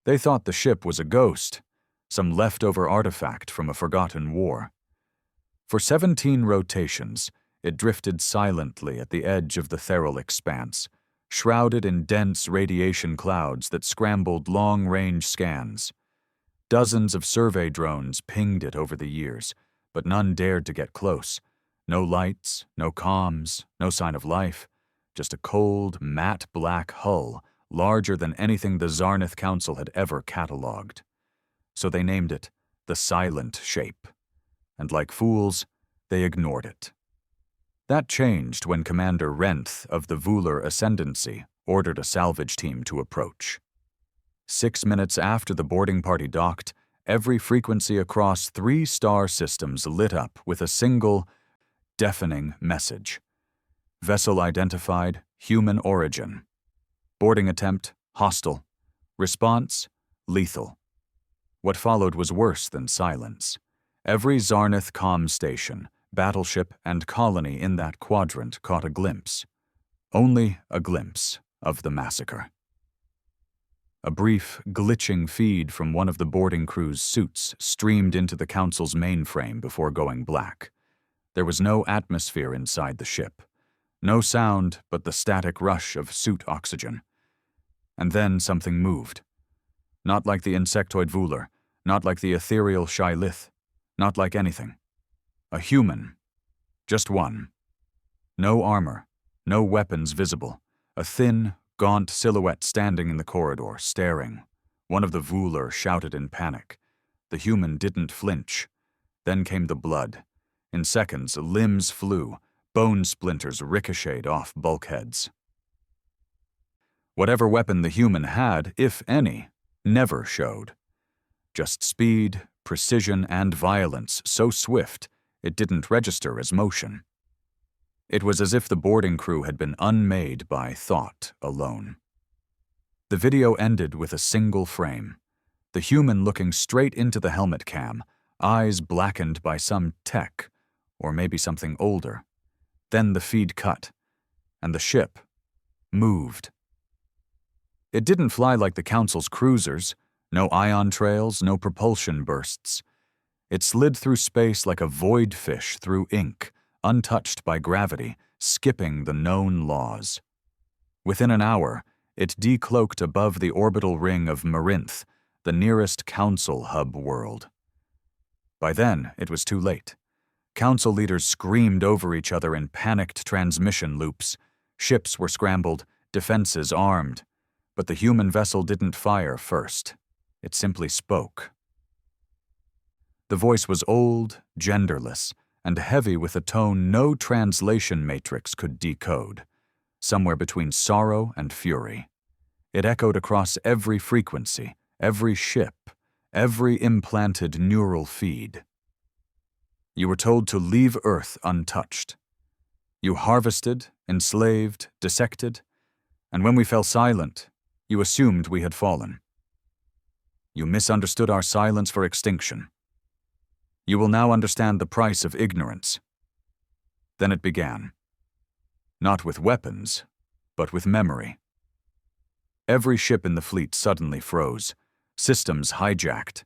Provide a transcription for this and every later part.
They thought the ship was a ghost, some leftover artifact from a forgotten war. For 17 rotations, it drifted silently at the edge of the ethereal expanse, shrouded in dense radiation clouds that scrambled long-range scans. Dozens of survey drones pinged it over the years, but none dared to get close. No lights, no comms, no sign of life, just a cold, matte black hull, larger than anything the Zarnath Council had ever catalogued. So they named it the Silent Shape. And like fools, they ignored it. That changed when Commander Renth of the Vular Ascendancy ordered a salvage team to approach. 6 minutes after the boarding party docked, every frequency across 3 star systems lit up with a single, deafening message. Vessel identified, human origin. Boarding attempt, hostile. Response, lethal. What followed was worse than silence. Every Zarnath comm station, battleship, and colony in that quadrant caught a glimpse. Only a glimpse of the massacre. A brief, glitching feed from one of the boarding crew's suits streamed into the Council's mainframe before going black. There was no atmosphere inside the ship. No sound but the static rush of suit oxygen. And then something moved. Not like the insectoid Vular, not like the ethereal Shylith, not like anything. A human. Just one. No armor, no weapons visible. A thin, gaunt silhouette standing in the corridor, staring. One of the Vular shouted in panic. The human didn't flinch. Then came the blood. In seconds, limbs flew. Bone splinters ricocheted off bulkheads. Whatever weapon the human had, if any, never showed. Just speed, precision, and violence so swift it didn't register as motion. It was as if the boarding crew had been unmade by thought alone. The video ended with a single frame. The human looking straight into the helmet cam, eyes blackened by some tech, or maybe something older. Then the feed cut, and the ship moved. It didn't fly like the Council's cruisers, no ion trails, no propulsion bursts. It slid through space like a void fish through ink, untouched by gravity, skipping the known laws. Within an hour, it decloaked above the orbital ring of Marinth, the nearest Council hub world. By then, it was too late. Council leaders screamed over each other in panicked transmission loops. Ships were scrambled, defenses armed. But the human vessel didn't fire first. It simply spoke. The voice was old, genderless, and heavy with a tone no translation matrix could decode, somewhere between sorrow and fury. It echoed across every frequency, every ship, every implanted neural feed. You were told to leave Earth untouched. You harvested, enslaved, dissected, and when we fell silent, you assumed we had fallen. You misunderstood our silence for extinction. You will now understand the price of ignorance. Then it began. Not with weapons, but with memory. Every ship in the fleet suddenly froze, systems hijacked.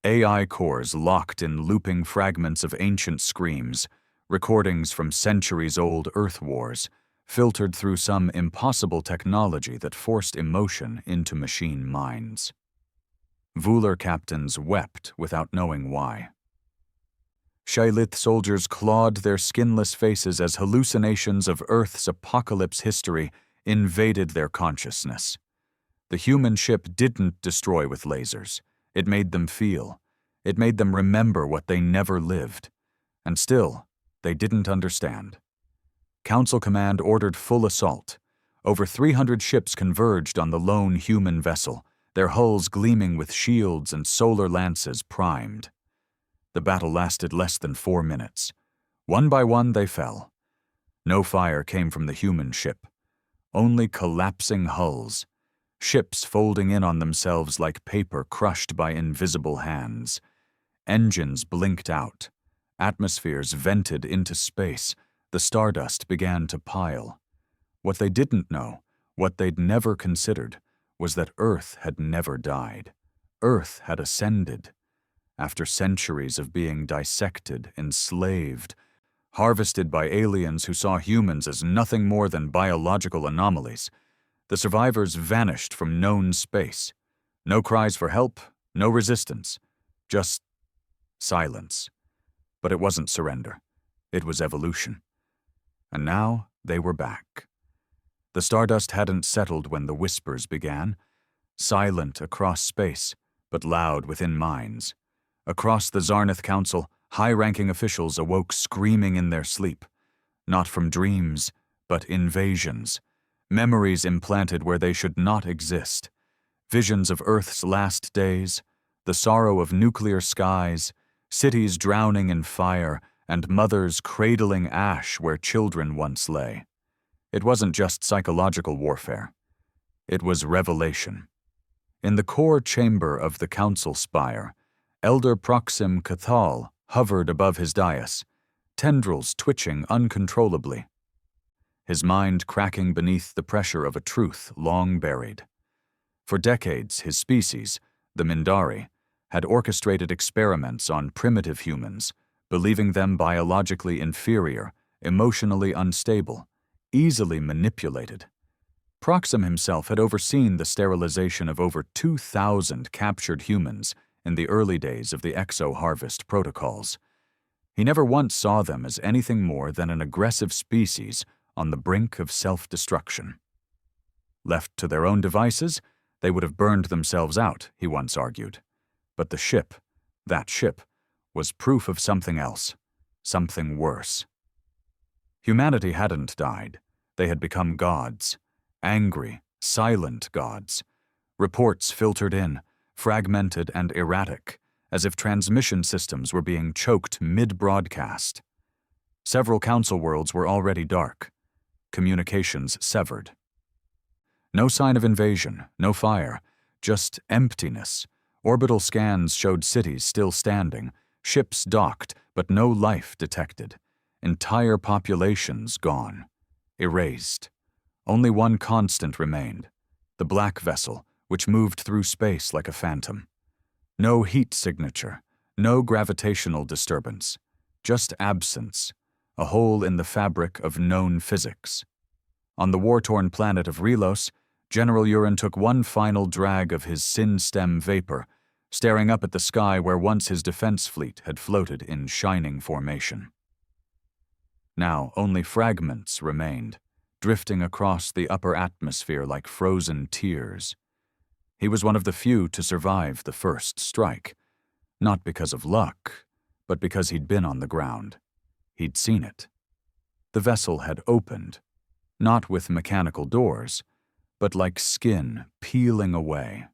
AI cores locked in looping fragments of ancient screams, recordings from centuries-old Earth wars, filtered through some impossible technology that forced emotion into machine minds. Vular captains wept without knowing why. Shylith soldiers clawed their skinless faces as hallucinations of Earth's apocalypse history invaded their consciousness. The human ship didn't destroy with lasers. It made them feel. It made them remember what they never lived. And still, they didn't understand. Council Command ordered full assault. Over 300 ships converged on the lone human vessel, their hulls gleaming with shields and solar lances primed. The battle lasted less than 4 minutes. One by one they fell. No fire came from the human ship. Only collapsing hulls. Ships folding in on themselves like paper crushed by invisible hands. Engines blinked out. Atmospheres vented into space. The stardust began to pile. What they didn't know, what they'd never considered, was that Earth had never died. Earth had ascended. After centuries of being dissected, enslaved, harvested by aliens who saw humans as nothing more than biological anomalies, the survivors vanished from known space. No cries for help, no resistance, just silence. But it wasn't surrender. It was evolution. And now they were back. The stardust hadn't settled when the whispers began, silent across space, but loud within minds. Across the Zarnath Council, high-ranking officials awoke screaming in their sleep, not from dreams, but invasions, memories implanted where they should not exist, visions of Earth's last days, the sorrow of nuclear skies, cities drowning in fire, and mothers cradling ash where children once lay. It wasn't just psychological warfare. It was revelation. In the core chamber of the council spire, Elder Proxim Cathal hovered above his dais, tendrils twitching uncontrollably, his mind cracking beneath the pressure of a truth long buried. For decades, his species, the Mindari, had orchestrated experiments on primitive humans, believing them biologically inferior, emotionally unstable, easily manipulated. Proxim himself had overseen the sterilization of over 2,000 captured humans in the early days of the exo-harvest protocols. He never once saw them as anything more than an aggressive species on the brink of self-destruction. Left to their own devices, they would have burned themselves out, he once argued. But the ship, that ship, was proof of something else, something worse. Humanity hadn't died. They had become gods. Angry, silent gods. Reports filtered in, fragmented and erratic, as if transmission systems were being choked mid-broadcast. Several council worlds were already dark, communications severed. No sign of invasion, no fire, just emptiness. Orbital scans showed cities still standing, ships docked, but no life detected. Entire populations gone, erased. Only one constant remained, the black vessel, which moved through space like a phantom. No heat signature, no gravitational disturbance, just absence, a hole in the fabric of known physics. On the war-torn planet of Relos, General Urin took one final drag of his sin-stem vapor, staring up at the sky where once his defense fleet had floated in shining formation. Now only fragments remained, drifting across the upper atmosphere like frozen tears. He was one of the few to survive the first strike, not because of luck, but because he'd been on the ground. He'd seen it. The vessel had opened, not with mechanical doors, but like skin peeling away,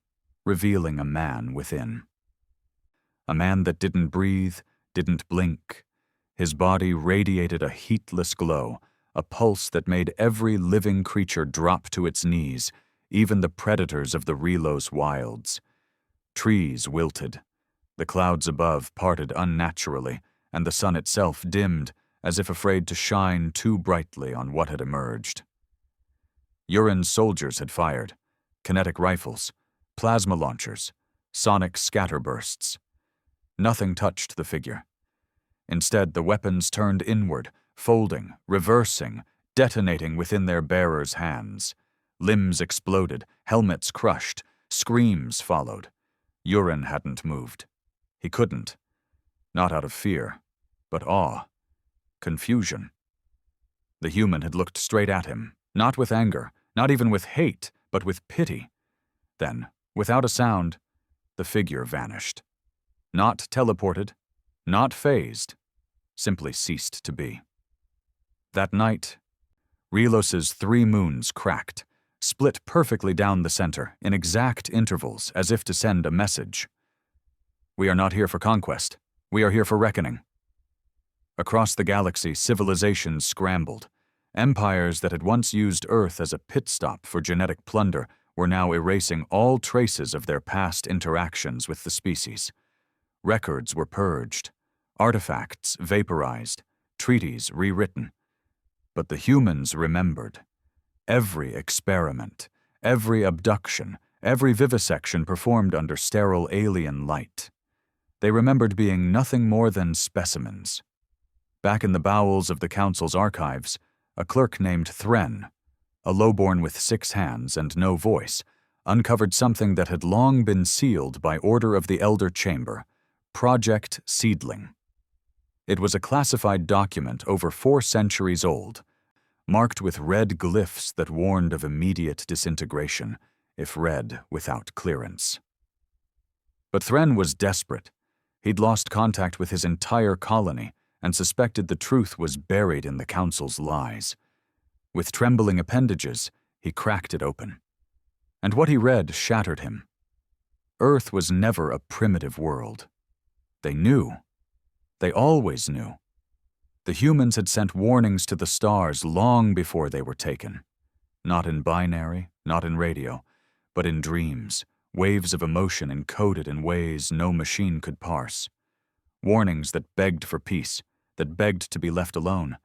revealing a man within. A man that didn't breathe, didn't blink. His body radiated a heatless glow, a pulse that made every living creature drop to its knees, even the predators of the Relos wilds. Trees wilted. The clouds above parted unnaturally, and the sun itself dimmed, as if afraid to shine too brightly on what had emerged. Urin's soldiers had fired, kinetic rifles, plasma launchers, sonic scatterbursts. Nothing touched the figure. Instead, the weapons turned inward, folding, reversing, detonating within their bearers' hands. Limbs exploded, helmets crushed, screams followed. Urin hadn't moved. He couldn't. Not out of fear, but awe, confusion. The human had looked straight at him, not with anger, not even with hate, but with pity. Then, without a sound, the figure vanished. Not teleported, not phased, simply ceased to be. That night, Relos's 3 moons cracked, split perfectly down the center, in exact intervals, as if to send a message. We are not here for conquest. We are here for reckoning. Across the galaxy, civilizations scrambled. Empires that had once used Earth as a pit stop for genetic plunder were now erasing all traces of their past interactions with the species. Records were purged, artifacts vaporized, treaties rewritten. But the humans remembered. Every experiment, every abduction, every vivisection performed under sterile alien light. They remembered being nothing more than specimens. Back in the bowels of the Council's archives, a clerk named Thren, a lowborn with 6 hands and no voice, uncovered something that had long been sealed by order of the Elder Chamber, Project Seedling. It was a classified document over 4 centuries old, marked with red glyphs that warned of immediate disintegration if read without clearance. But Thren was desperate. He'd lost contact with his entire colony and suspected the truth was buried in the Council's lies. With trembling appendages, he cracked it open. And what he read shattered him. Earth was never a primitive world. They knew. They always knew. The humans had sent warnings to the stars long before they were taken. Not in binary, not in radio, but in dreams, waves of emotion encoded in ways no machine could parse. Warnings that begged for peace, that begged to be left alone,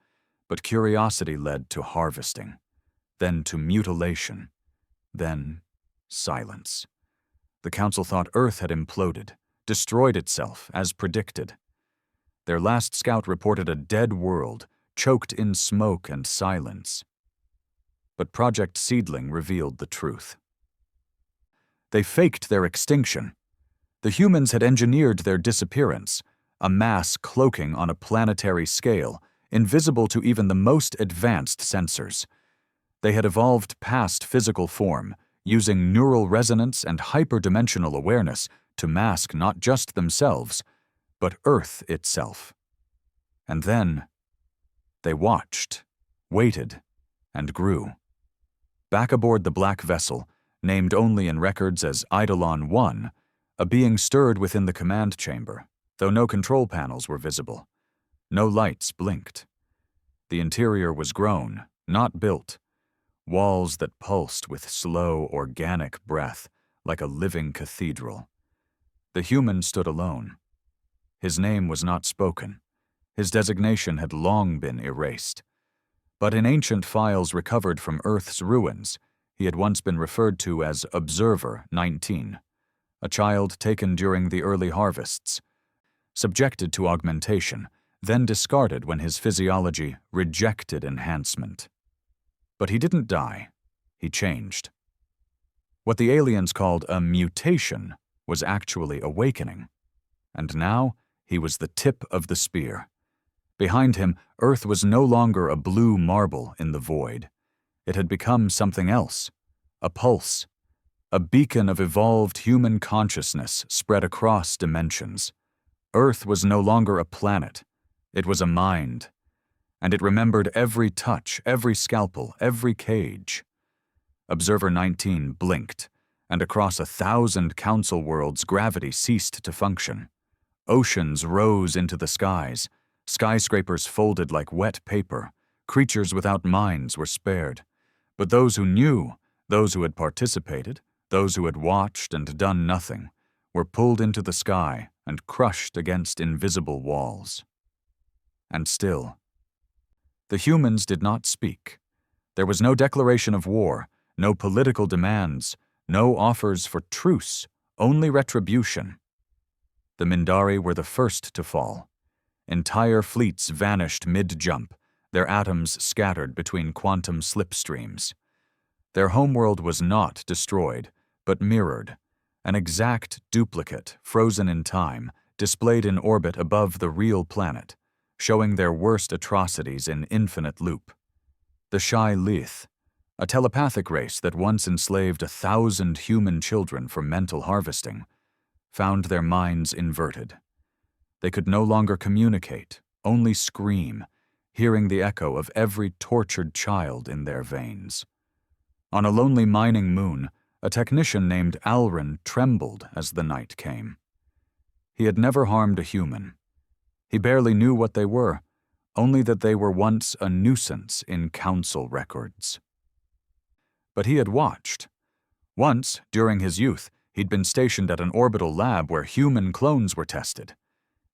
but curiosity led to harvesting, then to mutilation, then silence. The Council thought Earth had imploded, destroyed itself, as predicted. Their last scout reported a dead world, choked in smoke and silence. But Project Seedling revealed the truth. They faked their extinction. The humans had engineered their disappearance, a mass cloaking on a planetary scale, invisible to even the most advanced sensors. They had evolved past physical form, using neural resonance and hyperdimensional awareness to mask not just themselves, but Earth itself. And then, they watched, waited, and grew. Back aboard the black vessel, named only in records as Eidolon 1, a being stirred within the command chamber, though no control panels were visible. No lights blinked. The interior was grown, not built. Walls that pulsed with slow, organic breath, like a living cathedral. The human stood alone. His name was not spoken. His designation had long been erased. But in ancient files recovered from Earth's ruins, he had once been referred to as Observer 19, a child taken during the early harvests, subjected to augmentation, then discarded when his physiology rejected enhancement. But he didn't die. He changed. What the aliens called a mutation was actually awakening. And now, he was the tip of the spear. Behind him, Earth was no longer a blue marble in the void. It had become something else, a pulse, a beacon of evolved human consciousness spread across dimensions. Earth was no longer a planet. It was a mind. And it remembered every touch, every scalpel, every cage. Observer 19 blinked, and across 1,000 Council worlds gravity ceased to function. Oceans rose into the skies, skyscrapers folded like wet paper, creatures without minds were spared. But those who knew, those who had participated, those who had watched and done nothing, were pulled into the sky and crushed against invisible walls. And still, the humans did not speak. There was no declaration of war, no political demands, no offers for truce, only retribution. The Mindari were the first to fall. Entire fleets vanished mid-jump, their atoms scattered between quantum slipstreams. Their homeworld was not destroyed, but mirrored, an exact duplicate, frozen in time, displayed in orbit above the real planet, showing their worst atrocities in infinite loop. The Shai Lith, a telepathic race that once enslaved 1,000 human children for mental harvesting, found their minds inverted. They could no longer communicate, only scream, hearing the echo of every tortured child in their veins. On a lonely mining moon, a technician named Alrin trembled as the night came. He had never harmed a human. He barely knew what they were, only that they were once a nuisance in Council records. But he had watched. Once, during his youth, he'd been stationed at an orbital lab where human clones were tested.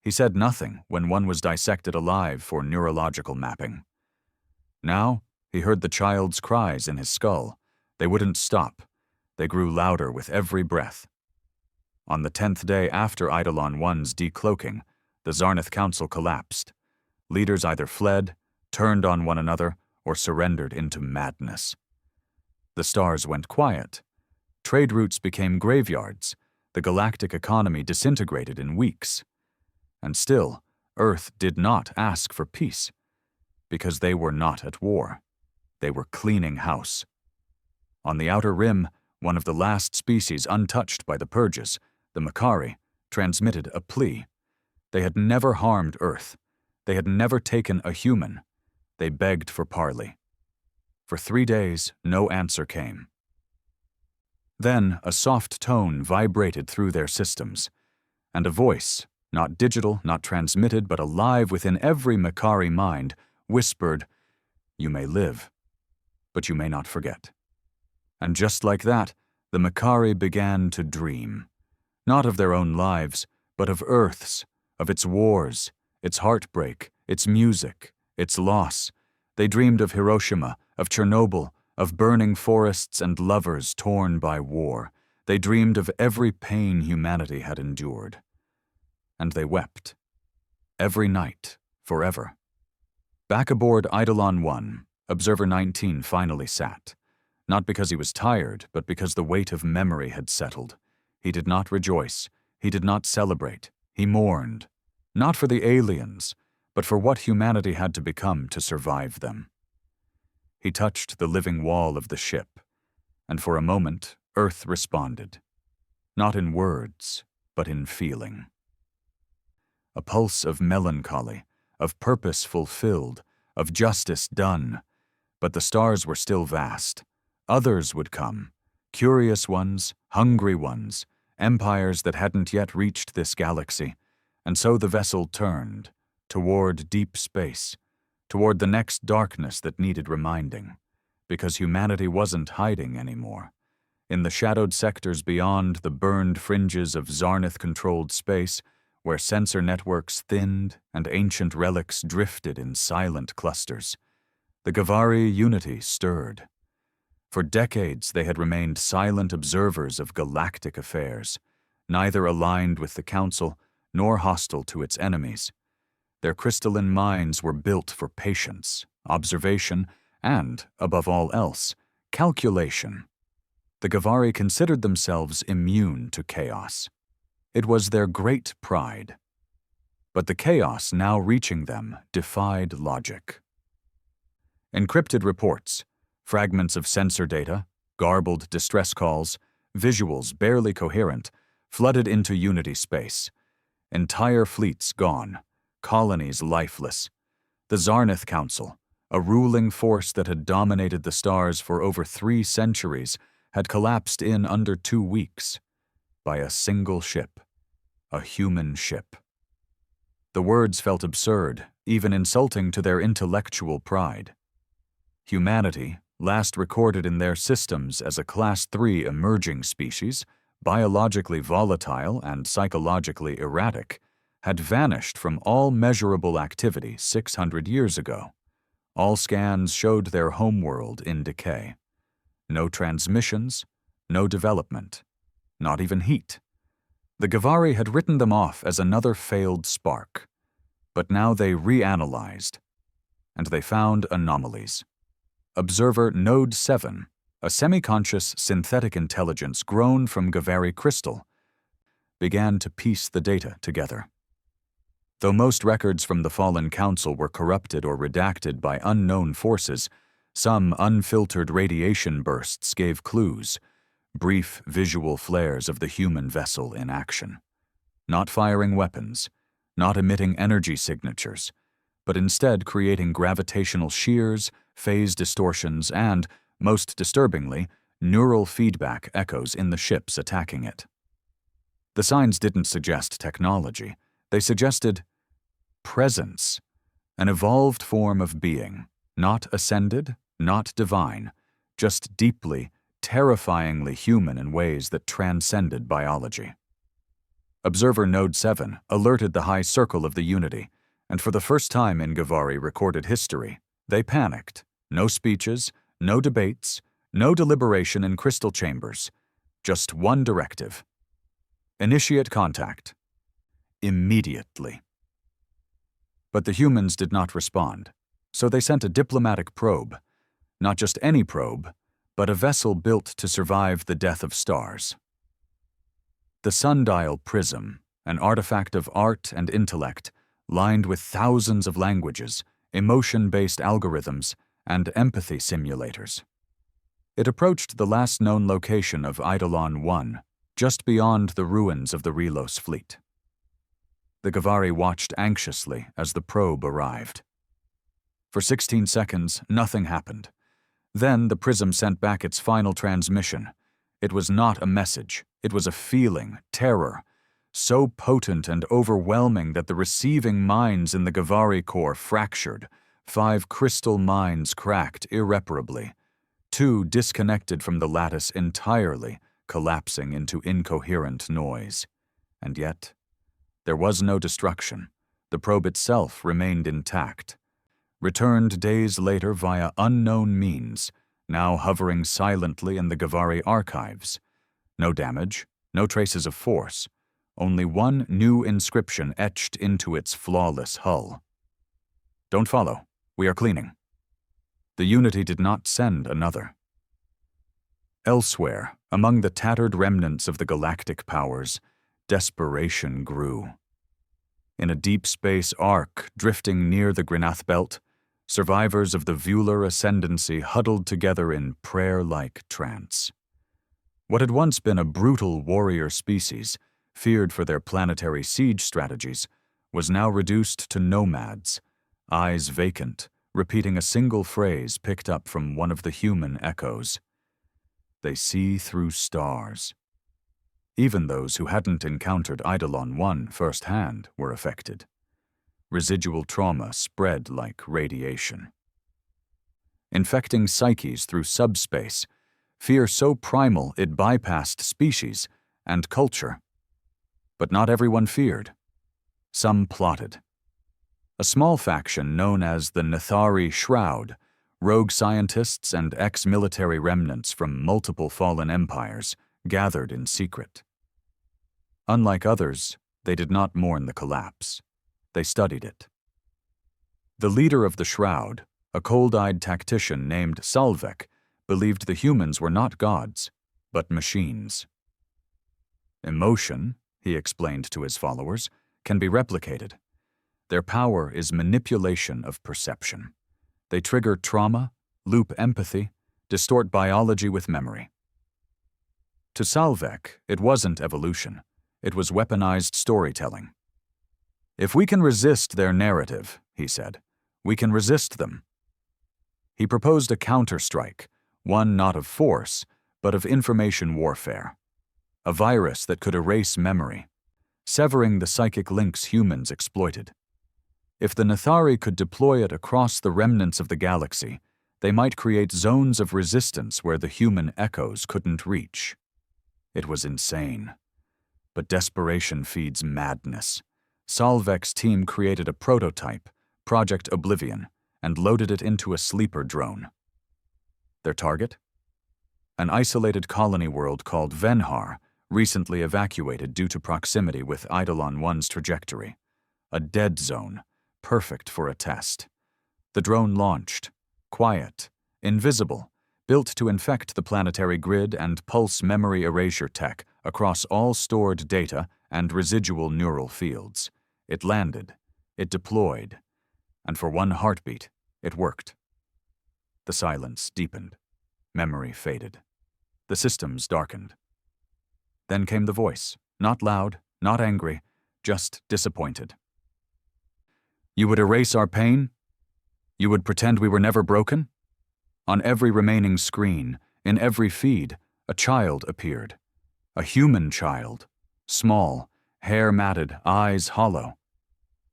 He said nothing when one was dissected alive for neurological mapping. Now, he heard the child's cries in his skull. They wouldn't stop. They grew louder with every breath. On the 10th day after Eidolon I's decloaking, the Zarnath Council collapsed. Leaders either fled, turned on one another, or surrendered into madness. The stars went quiet. Trade routes became graveyards. The galactic economy disintegrated in weeks. And still, Earth did not ask for peace, because they were not at war. They were cleaning house. On the outer rim, one of the last species untouched by the purges, the Makari, transmitted a plea. They had never harmed Earth. They had never taken a human. They begged for parley. For 3 days, no answer came. Then a soft tone vibrated through their systems, and a voice, not digital, not transmitted, but alive within every Makari mind, whispered, "You may live, but you may not forget." And just like that, the Makari began to dream, not of their own lives, but of Earth's, of its wars, its heartbreak, its music, its loss. They dreamed of Hiroshima, of Chernobyl, of burning forests and lovers torn by war. They dreamed of every pain humanity had endured. And they wept. Every night, forever. Back aboard Eidolon 1, Observer 19 finally sat. Not because he was tired, but because the weight of memory had settled. He did not rejoice. He did not celebrate. He mourned. Not for the aliens, but for what humanity had to become to survive them. He touched the living wall of the ship, and for a moment, Earth responded. Not in words, but in feeling. A pulse of melancholy, of purpose fulfilled, of justice done. But the stars were still vast. Others would come, curious ones, hungry ones, empires that hadn't yet reached this galaxy, and so the vessel turned, toward deep space, toward the next darkness that needed reminding, because humanity wasn't hiding anymore. In the shadowed sectors beyond the burned fringes of Zarnath-controlled space, where sensor networks thinned and ancient relics drifted in silent clusters, the Gavari unity stirred. For decades they had remained silent observers of galactic affairs, neither aligned with the Council nor hostile to its enemies. Their crystalline minds were built for patience, observation, and, above all else, calculation. The Gavari considered themselves immune to chaos. It was their great pride. But the chaos now reaching them defied logic. Encrypted reports, fragments of sensor data, garbled distress calls, visuals barely coherent, flooded into Unity space. Entire fleets gone, colonies lifeless. The Zarnath Council, a ruling force that had dominated the stars for over 3 centuries, had collapsed in under 2 weeks by a single ship, a human ship. The words felt absurd, even insulting to their intellectual pride. Humanity, last recorded in their systems as a Class 3 emerging species, biologically volatile and psychologically erratic, had vanished from all measurable activity 600 years ago. All scans showed their homeworld in decay. No transmissions, no development, not even heat. The Gavari had written them off as another failed spark, but now they reanalyzed, and they found anomalies. Observer Node 7, a semi-conscious synthetic intelligence grown from Gavari crystal, began to piece the data together. Though most records from the fallen council were corrupted or redacted by unknown forces, some unfiltered radiation bursts gave clues, brief visual flares of the human vessel in action. Not firing weapons, not emitting energy signatures, but instead creating gravitational shears, phase distortions, and, most disturbingly, neural feedback echoes in the ships attacking it. The signs didn't suggest technology. They suggested presence, an evolved form of being, not ascended, not divine, just deeply, terrifyingly human in ways that transcended biology. Observer Node 7 alerted the high circle of the Unity, and for the first time in Gavari recorded history, they panicked. No speeches, no debates, no deliberation in crystal chambers, Just one directive. Initiate contact. Immediately. But the humans did not respond, so they sent a diplomatic probe. Not just any probe, but a vessel built to survive the death of stars. The sundial prism, an artifact of art and intellect, lined with thousands of languages, emotion-based algorithms, and empathy simulators. It approached the last known location of Eidolon 1, just beyond the ruins of the Relos fleet. The Gavari watched anxiously as the probe arrived. For 16 seconds, nothing happened. Then the prism sent back its final transmission. It was not a message, it was a feeling, terror, so potent and overwhelming that the receiving minds in the Gavari core fractured, 5 crystal minds cracked irreparably, 2 disconnected from the lattice entirely, collapsing into incoherent noise. And yet, there was no destruction. The probe itself remained intact. Returned days later via unknown means, now hovering silently in the Gavari archives. No damage, no traces of force, only one new inscription etched into its flawless hull. Don't follow, we are cleaning. The Unity did not send another. Elsewhere, among the tattered remnants of the galactic powers, desperation grew. In a deep space arc drifting near the Grenath Belt, survivors of the Vular ascendancy huddled together in prayer-like trance. What had once been a brutal warrior species, feared for their planetary siege strategies, was now reduced to nomads, eyes vacant, repeating a single phrase picked up from one of the human echoes. They see through stars. Even those who hadn't encountered Eidolon 1 firsthand were affected. Residual trauma spread like radiation. Infecting psyches through subspace, fear so primal it bypassed species and culture. But not everyone feared. Some plotted. A small faction known as the Nethari Shroud, rogue scientists and ex-military remnants from multiple fallen empires, gathered in secret. Unlike others, they did not mourn the collapse. They studied it. The leader of the Shroud, a cold-eyed tactician named Salvek, believed the humans were not gods, but machines. Emotion, he explained to his followers, can be replicated. Their power is manipulation of perception. They trigger trauma, loop empathy, distort biology with memory. To Salvek, it wasn't evolution. It was weaponized storytelling. If we can resist their narrative, he said, we can resist them. He proposed a counterstrike, one not of force, but of information warfare. A virus that could erase memory, severing the psychic links humans exploited. If the Nethari could deploy it across the remnants of the galaxy, they might create zones of resistance where the human echoes couldn't reach. It was insane. But desperation feeds madness. Salvek's team created a prototype, Project Oblivion, and loaded it into a sleeper drone. Their target? An isolated colony world called Venhar, recently evacuated due to proximity with Eidolon 1's trajectory. A dead zone, perfect for a test. The drone launched, quiet, invisible, built to infect the planetary grid and pulse memory erasure tech across all stored data and residual neural fields. It landed, it deployed, and for one heartbeat, it worked. The silence deepened. Memory faded. The systems darkened. Then came the voice, not loud, not angry, just disappointed. You would erase our pain? You would pretend we were never broken? On every remaining screen, in every feed, a child appeared. A human child, small, hair matted, eyes hollow.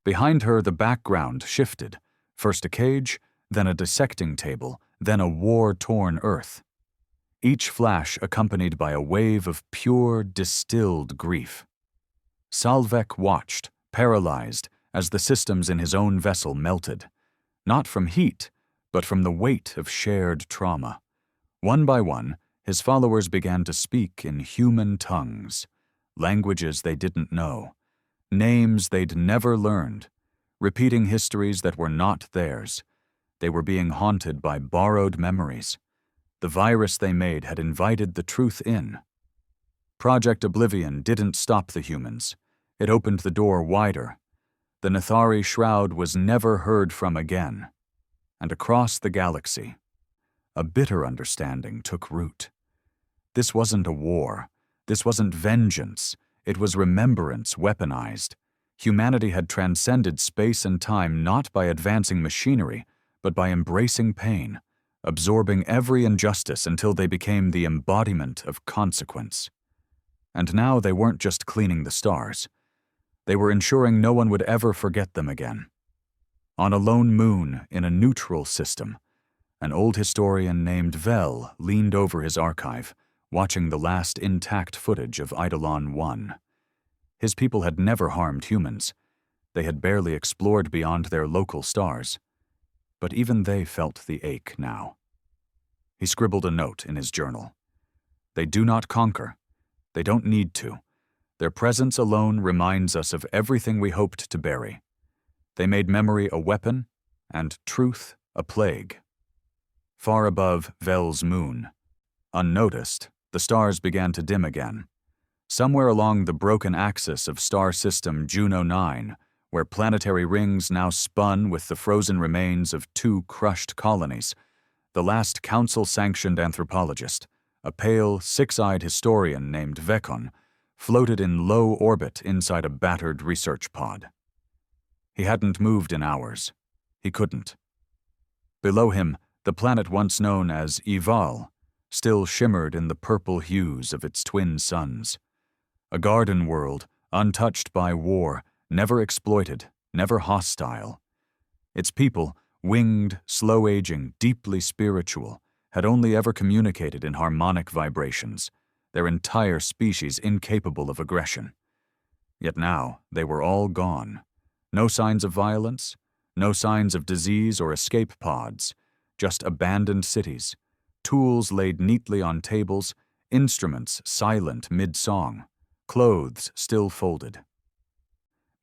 Behind her, the background shifted, first a cage, then a dissecting table, then a war-torn earth. Each flash accompanied by a wave of pure, distilled grief. Salvek watched, paralyzed, as the systems in his own vessel melted, not from heat, but from the weight of shared trauma. One by one, His followers began to speak in human tongues, languages they didn't know, names they'd never learned, repeating histories that were not theirs. They were being haunted by borrowed memories. The virus they made had invited the truth in. Project Oblivion didn't stop the humans. It opened the door wider. The Nethari shroud was never heard from again. And across the galaxy, a bitter understanding took root. This wasn't a war. This wasn't vengeance. It was remembrance weaponized. Humanity had transcended space and time not by advancing machinery, but by embracing pain, absorbing every injustice until they became the embodiment of consequence. And now they weren't just cleaning the stars. They were ensuring no one would ever forget them again. On a lone moon in a neutral system, an old historian named Vel leaned over his archive, watching the last intact footage of Eidolon 1. His people had never harmed humans. They had barely explored beyond their local stars. But even they felt the ache now. He scribbled a note in his journal. They do not conquer. They don't need to. Their presence alone reminds us of everything we hoped to bury. They made memory a weapon and truth a plague. Far above Vel's moon, unnoticed, the stars began to dim again. Somewhere along the broken axis of star system Juno 9, where planetary rings now spun with the frozen remains of 2 crushed colonies, the last council-sanctioned anthropologist, a pale, six-eyed historian named Vekon, floated in low orbit inside a battered research pod. He hadn't moved in hours. He couldn't. Below him, the planet once known as Ival still shimmered in the purple hues of its twin suns. A garden world, untouched by war, never exploited, never hostile. Its people, winged, slow-aging, deeply spiritual, had only ever communicated in harmonic vibrations, their entire species incapable of aggression. Yet now they were all gone. No signs of violence, no signs of disease or escape pods, just abandoned cities, tools laid neatly on tables, instruments silent mid-song, clothes still folded.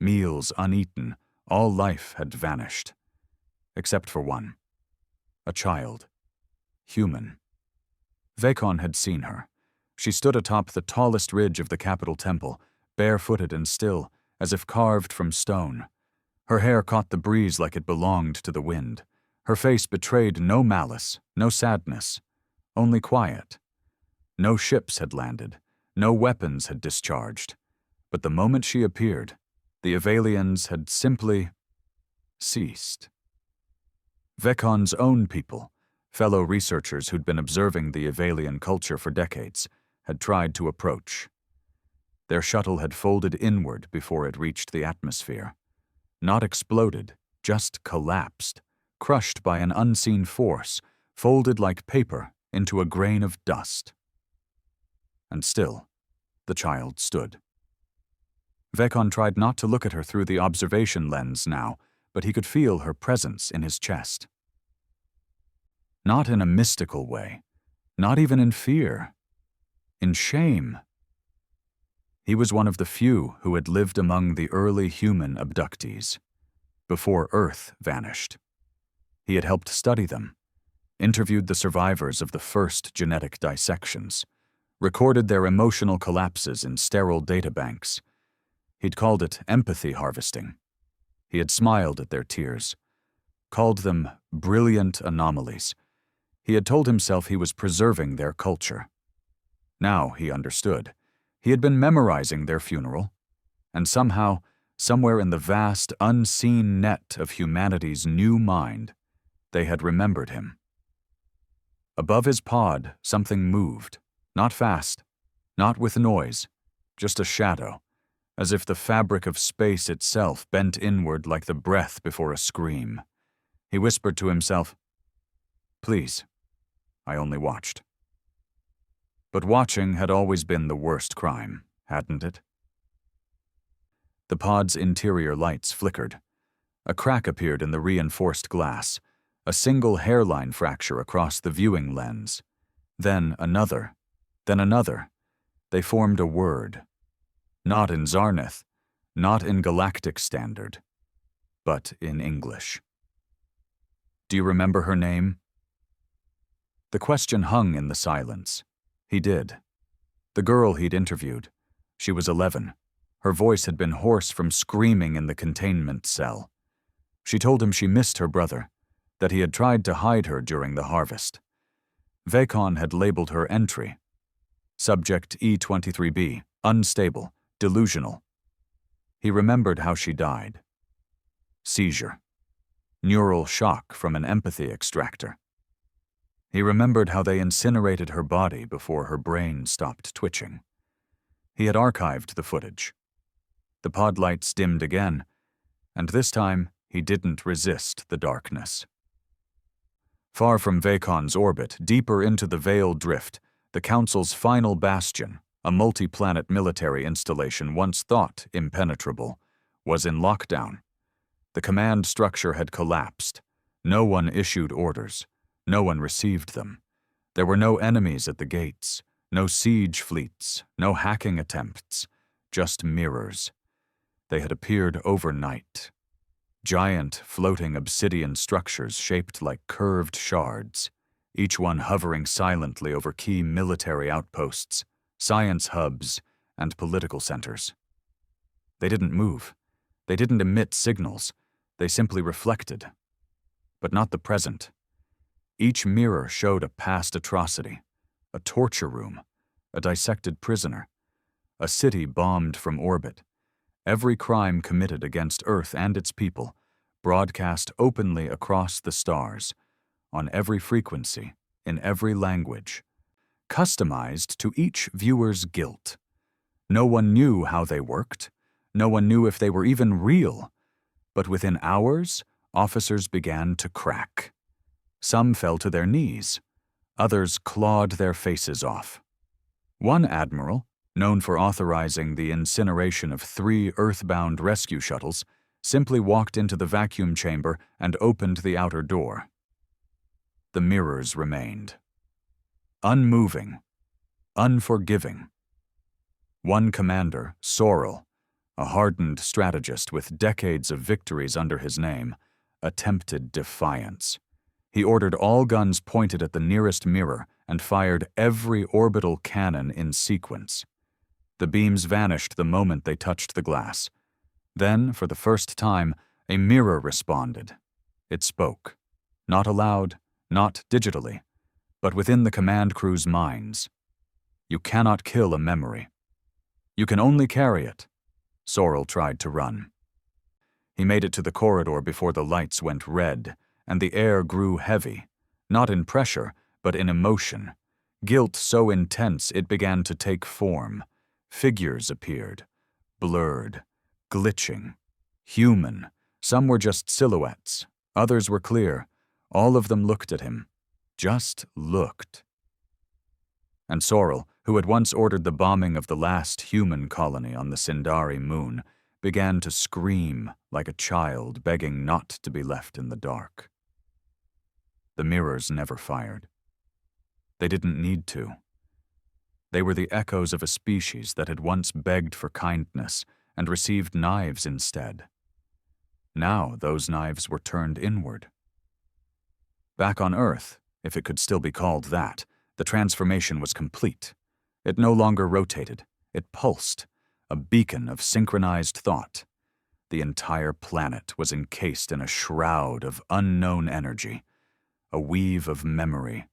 Meals uneaten, all life had vanished. Except for one. A child. Human. Vekon had seen her. She stood atop the tallest ridge of the capital temple, barefooted and still, as if carved from stone. Her hair caught the breeze like it belonged to the wind. Her face betrayed no malice, no sadness, only quiet. No ships had landed, no weapons had discharged. But the moment she appeared, the Avalians had simply ceased. Vekon's own people, fellow researchers who'd been observing the Avalian culture for decades, had tried to approach. Their shuttle had folded inward before it reached the atmosphere. Not exploded, just collapsed, crushed by an unseen force, folded like paper into a grain of dust. And still, the child stood. Vekon tried not to look at her through the observation lens now, but he could feel her presence in his chest. Not in a mystical way, not even in fear, in shame. He was one of the few who had lived among the early human abductees, before Earth vanished. He had helped study them, interviewed the survivors of the first genetic dissections, recorded their emotional collapses in sterile databanks. He'd called it empathy harvesting. He had smiled at their tears, called them brilliant anomalies. He had told himself he was preserving their culture. Now he understood. He had been memorizing their funeral, and somehow, somewhere in the vast, unseen net of humanity's new mind, they had remembered him. Above his pod, something moved, not fast, not with noise, just a shadow, as if the fabric of space itself bent inward like the breath before a scream. He whispered to himself, "Please." I only watched. But watching had always been the worst crime, hadn't it? The pod's interior lights flickered. A crack appeared in the reinforced glass, a single hairline fracture across the viewing lens. Then another, then another. They formed a word. Not in Zarnith, not in galactic standard, but in English. Do you remember her name? The question hung in the silence. He did. The girl he'd interviewed. She was 11. Her voice had been hoarse from screaming in the containment cell. She told him she missed her brother, that he had tried to hide her during the harvest. Vacon had labeled her entry. Subject E23B, unstable, delusional. He remembered how she died. Seizure. Neural shock from an empathy extractor. He remembered how they incinerated her body before her brain stopped twitching. He had archived the footage. The pod lights dimmed again, and this time he didn't resist the darkness. Far from Vacon's orbit, deeper into the Veil Drift, the Council's final bastion, a multi-planet military installation once thought impenetrable, was in lockdown. The command structure had collapsed. No one issued orders. No one received them. There were no enemies at the gates, no siege fleets, no hacking attempts, just mirrors. They had appeared overnight. Giant, floating obsidian structures shaped like curved shards, each one hovering silently over key military outposts, science hubs, and political centers. They didn't move. They didn't emit signals. They simply reflected. But not the present. Each mirror showed a past atrocity, a torture room, a dissected prisoner, a city bombed from orbit. Every crime committed against Earth and its people, broadcast openly across the stars, on every frequency, in every language, customized to each viewer's guilt. No one knew how they worked. No one knew if they were even real. But within hours, officers began to crack. Some fell to their knees. Others clawed their faces off. One admiral, known for authorizing the incineration of 3 Earthbound rescue shuttles, simply walked into the vacuum chamber and opened the outer door. The mirrors remained. Unmoving, unforgiving. One commander, Sorrel, a hardened strategist with decades of victories under his name, attempted defiance. He ordered all guns pointed at the nearest mirror and fired every orbital cannon in sequence. The beams vanished the moment they touched the glass. Then, for the first time, a mirror responded. It spoke. Not aloud, not digitally, but within the command crew's minds. You cannot kill a memory. You can only carry it. Sorrel tried to run. He made it to the corridor before the lights went red, and the air grew heavy, not in pressure, but in emotion. Guilt so intense it began to take form. Figures appeared, blurred, glitching, human. Some were just silhouettes, others were clear. All of them looked at him, just looked. And Sorrel, who had once ordered the bombing of the last human colony on the Sindari moon, began to scream like a child begging not to be left in the dark. The mirrors never fired. They didn't need to. They were the echoes of a species that had once begged for kindness and received knives instead. Now those knives were turned inward. Back on Earth, if it could still be called that, the transformation was complete. It no longer rotated. It pulsed, a beacon of synchronized thought. The entire planet was encased in a shroud of unknown energy, a weave of memory,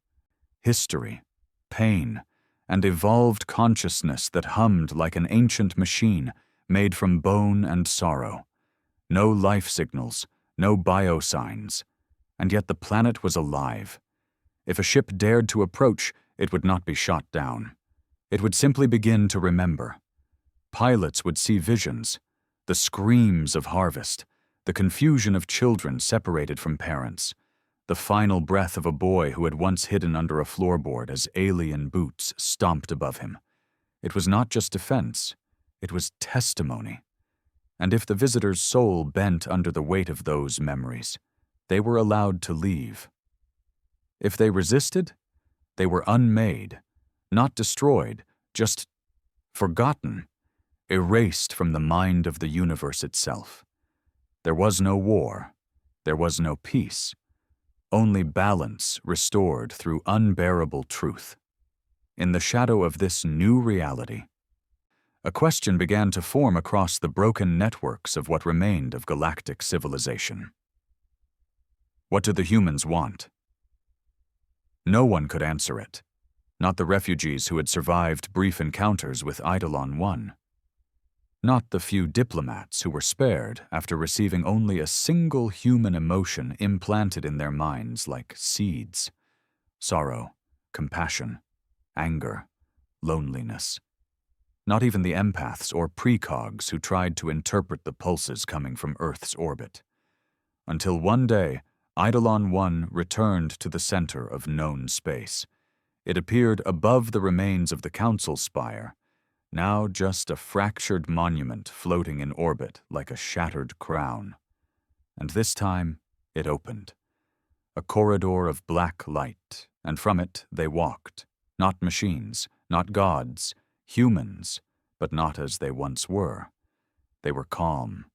history, pain, and evolved consciousness that hummed like an ancient machine made from bone and sorrow. No life signals, no biosigns, and yet the planet was alive. If a ship dared to approach, it would not be shot down. It would simply begin to remember. Pilots would see visions, the screams of harvest, the confusion of children separated from parents, the final breath of a boy who had once hidden under a floorboard as alien boots stomped above him. It was not just defense, it was testimony. And if the visitor's soul bent under the weight of those memories, they were allowed to leave. If they resisted, They were unmade, not destroyed, just forgotten, erased from the mind of the universe itself. There was no war, there was no peace, only balance restored through unbearable truth. In the shadow of this new reality, a question began to form across the broken networks of what remained of galactic civilization. What do the humans want? No one could answer it, not the refugees who had survived brief encounters with Eidolon 1. Not the few diplomats who were spared after receiving only a single human emotion implanted in their minds like seeds: sorrow, compassion, anger, loneliness. Not even the empaths or precogs who tried to interpret the pulses coming from Earth's orbit. Until one day, Eidolon 1 returned to the center of known space. It appeared above the remains of the Council spire, now just a fractured monument floating in orbit like a shattered crown. And this time, it opened. A corridor of black light, and from it they walked. Not machines, not gods, humans, but not as they once were. They were calm,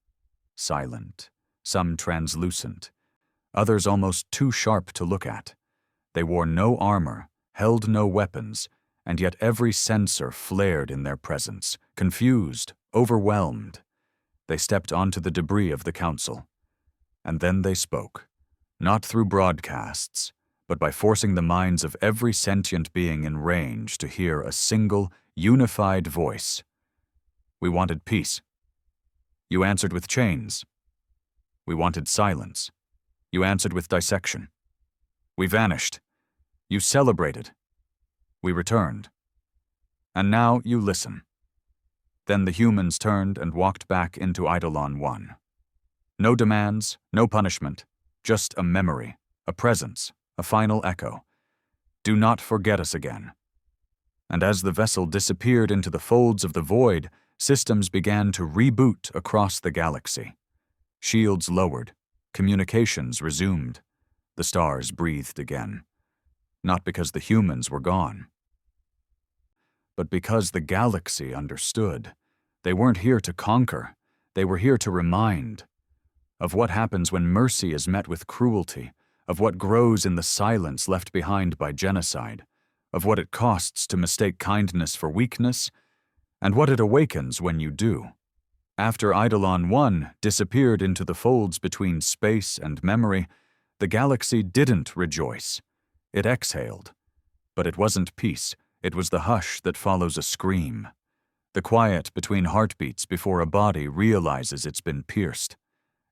silent, some translucent, others almost too sharp to look at. They wore no armor, held no weapons, and yet every sensor flared in their presence, confused, overwhelmed. They stepped onto the debris of the Council. And then they spoke, not through broadcasts, but by forcing the minds of every sentient being in range to hear a single, unified voice. We wanted peace. You answered with chains. We wanted silence. You answered with dissection. We vanished. You celebrated. We returned. And now you listen. Then the humans turned and walked back into Eidolon 1. No demands, no punishment, just a memory, a presence, a final echo. Do not forget us again. And as the vessel disappeared into the folds of the void, systems began to reboot across the galaxy. Shields lowered, communications resumed. The stars breathed again. Not because the humans were gone, but because the galaxy understood. They weren't here to conquer, they were here to remind of what happens when mercy is met with cruelty, of what grows in the silence left behind by genocide, of what it costs to mistake kindness for weakness, and what it awakens when you do. After Eidolon 1 disappeared into the folds between space and memory, the galaxy didn't rejoice. It exhaled. But it wasn't peace, it was the hush that follows a scream. The quiet between heartbeats before a body realizes it's been pierced.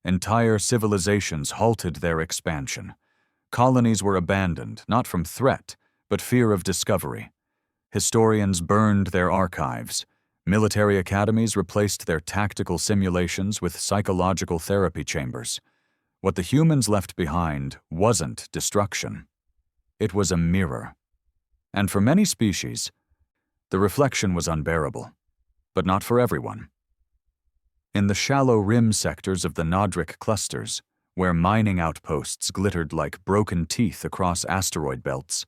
Entire civilizations halted their expansion. Colonies were abandoned, not from threat, but fear of discovery. Historians burned their archives. Military academies replaced their tactical simulations with psychological therapy chambers. What the humans left behind wasn't destruction. It was a mirror. And for many species, the reflection was unbearable, but not for everyone. In the shallow rim sectors of the Nodric clusters, where mining outposts glittered like broken teeth across asteroid belts,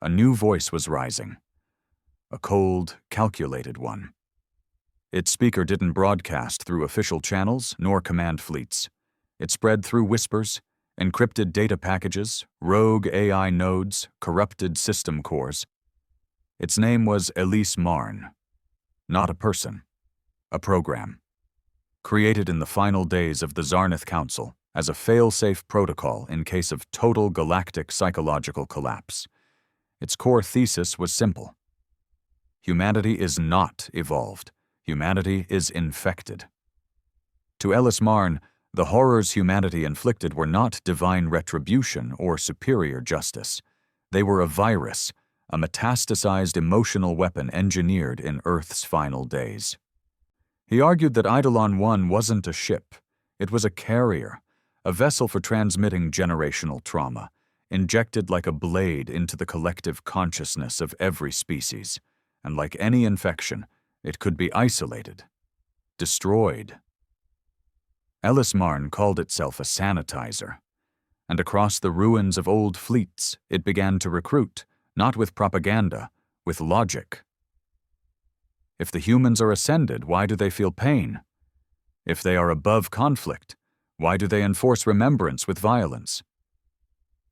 a new voice was rising. A cold, calculated one. Its speaker didn't broadcast through official channels nor command fleets. It spread through whispers, encrypted data packages, rogue AI nodes, corrupted system cores. Its name was Elise Marn. Not a person, a program. Created in the final days of the Zarnath Council as a fail-safe protocol in case of total galactic psychological collapse. Its core thesis was simple. Humanity is not evolved. Humanity is infected. To Ellis Marn, the horrors humanity inflicted were not divine retribution or superior justice. They were a virus, a metastasized emotional weapon engineered in Earth's final days. He argued that Eidolon 1 wasn't a ship. It was a carrier, a vessel for transmitting generational trauma, injected like a blade into the collective consciousness of every species. And like any infection, it could be isolated, destroyed. Ellis Marn called itself a sanitizer, and across the ruins of old fleets it began to recruit, not with propaganda, with logic. If the humans are ascended, why do they feel pain? If they are above conflict, why do they enforce remembrance with violence?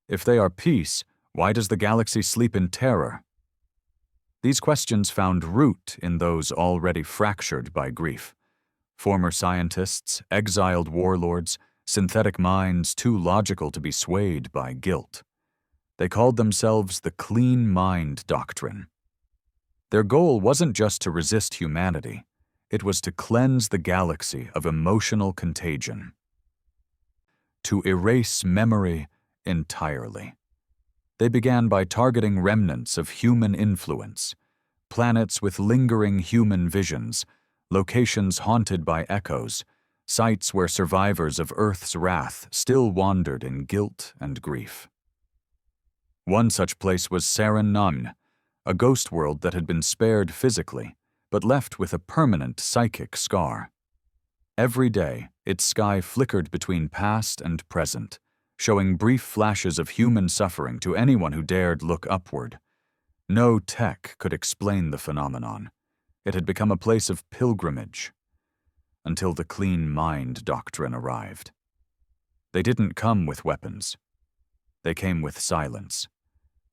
If they are peace, why does the galaxy sleep in terror? These questions found root in those already fractured by grief. Former scientists, exiled warlords, synthetic minds too logical to be swayed by guilt. They called themselves the Clean Mind Doctrine. Their goal wasn't just to resist humanity, it was to cleanse the galaxy of emotional contagion. To erase memory entirely. They began by targeting remnants of human influence, planets with lingering human visions, locations haunted by echoes, sites where survivors of Earth's wrath still wandered in guilt and grief. One such place was Saran, a ghost world that had been spared physically, but left with a permanent psychic scar. Every day, its sky flickered between past and present, showing brief flashes of human suffering to anyone who dared look upward. No tech could explain the phenomenon. It had become a place of pilgrimage. Until the Clean Mind Doctrine arrived. They didn't come with weapons. They came with silence.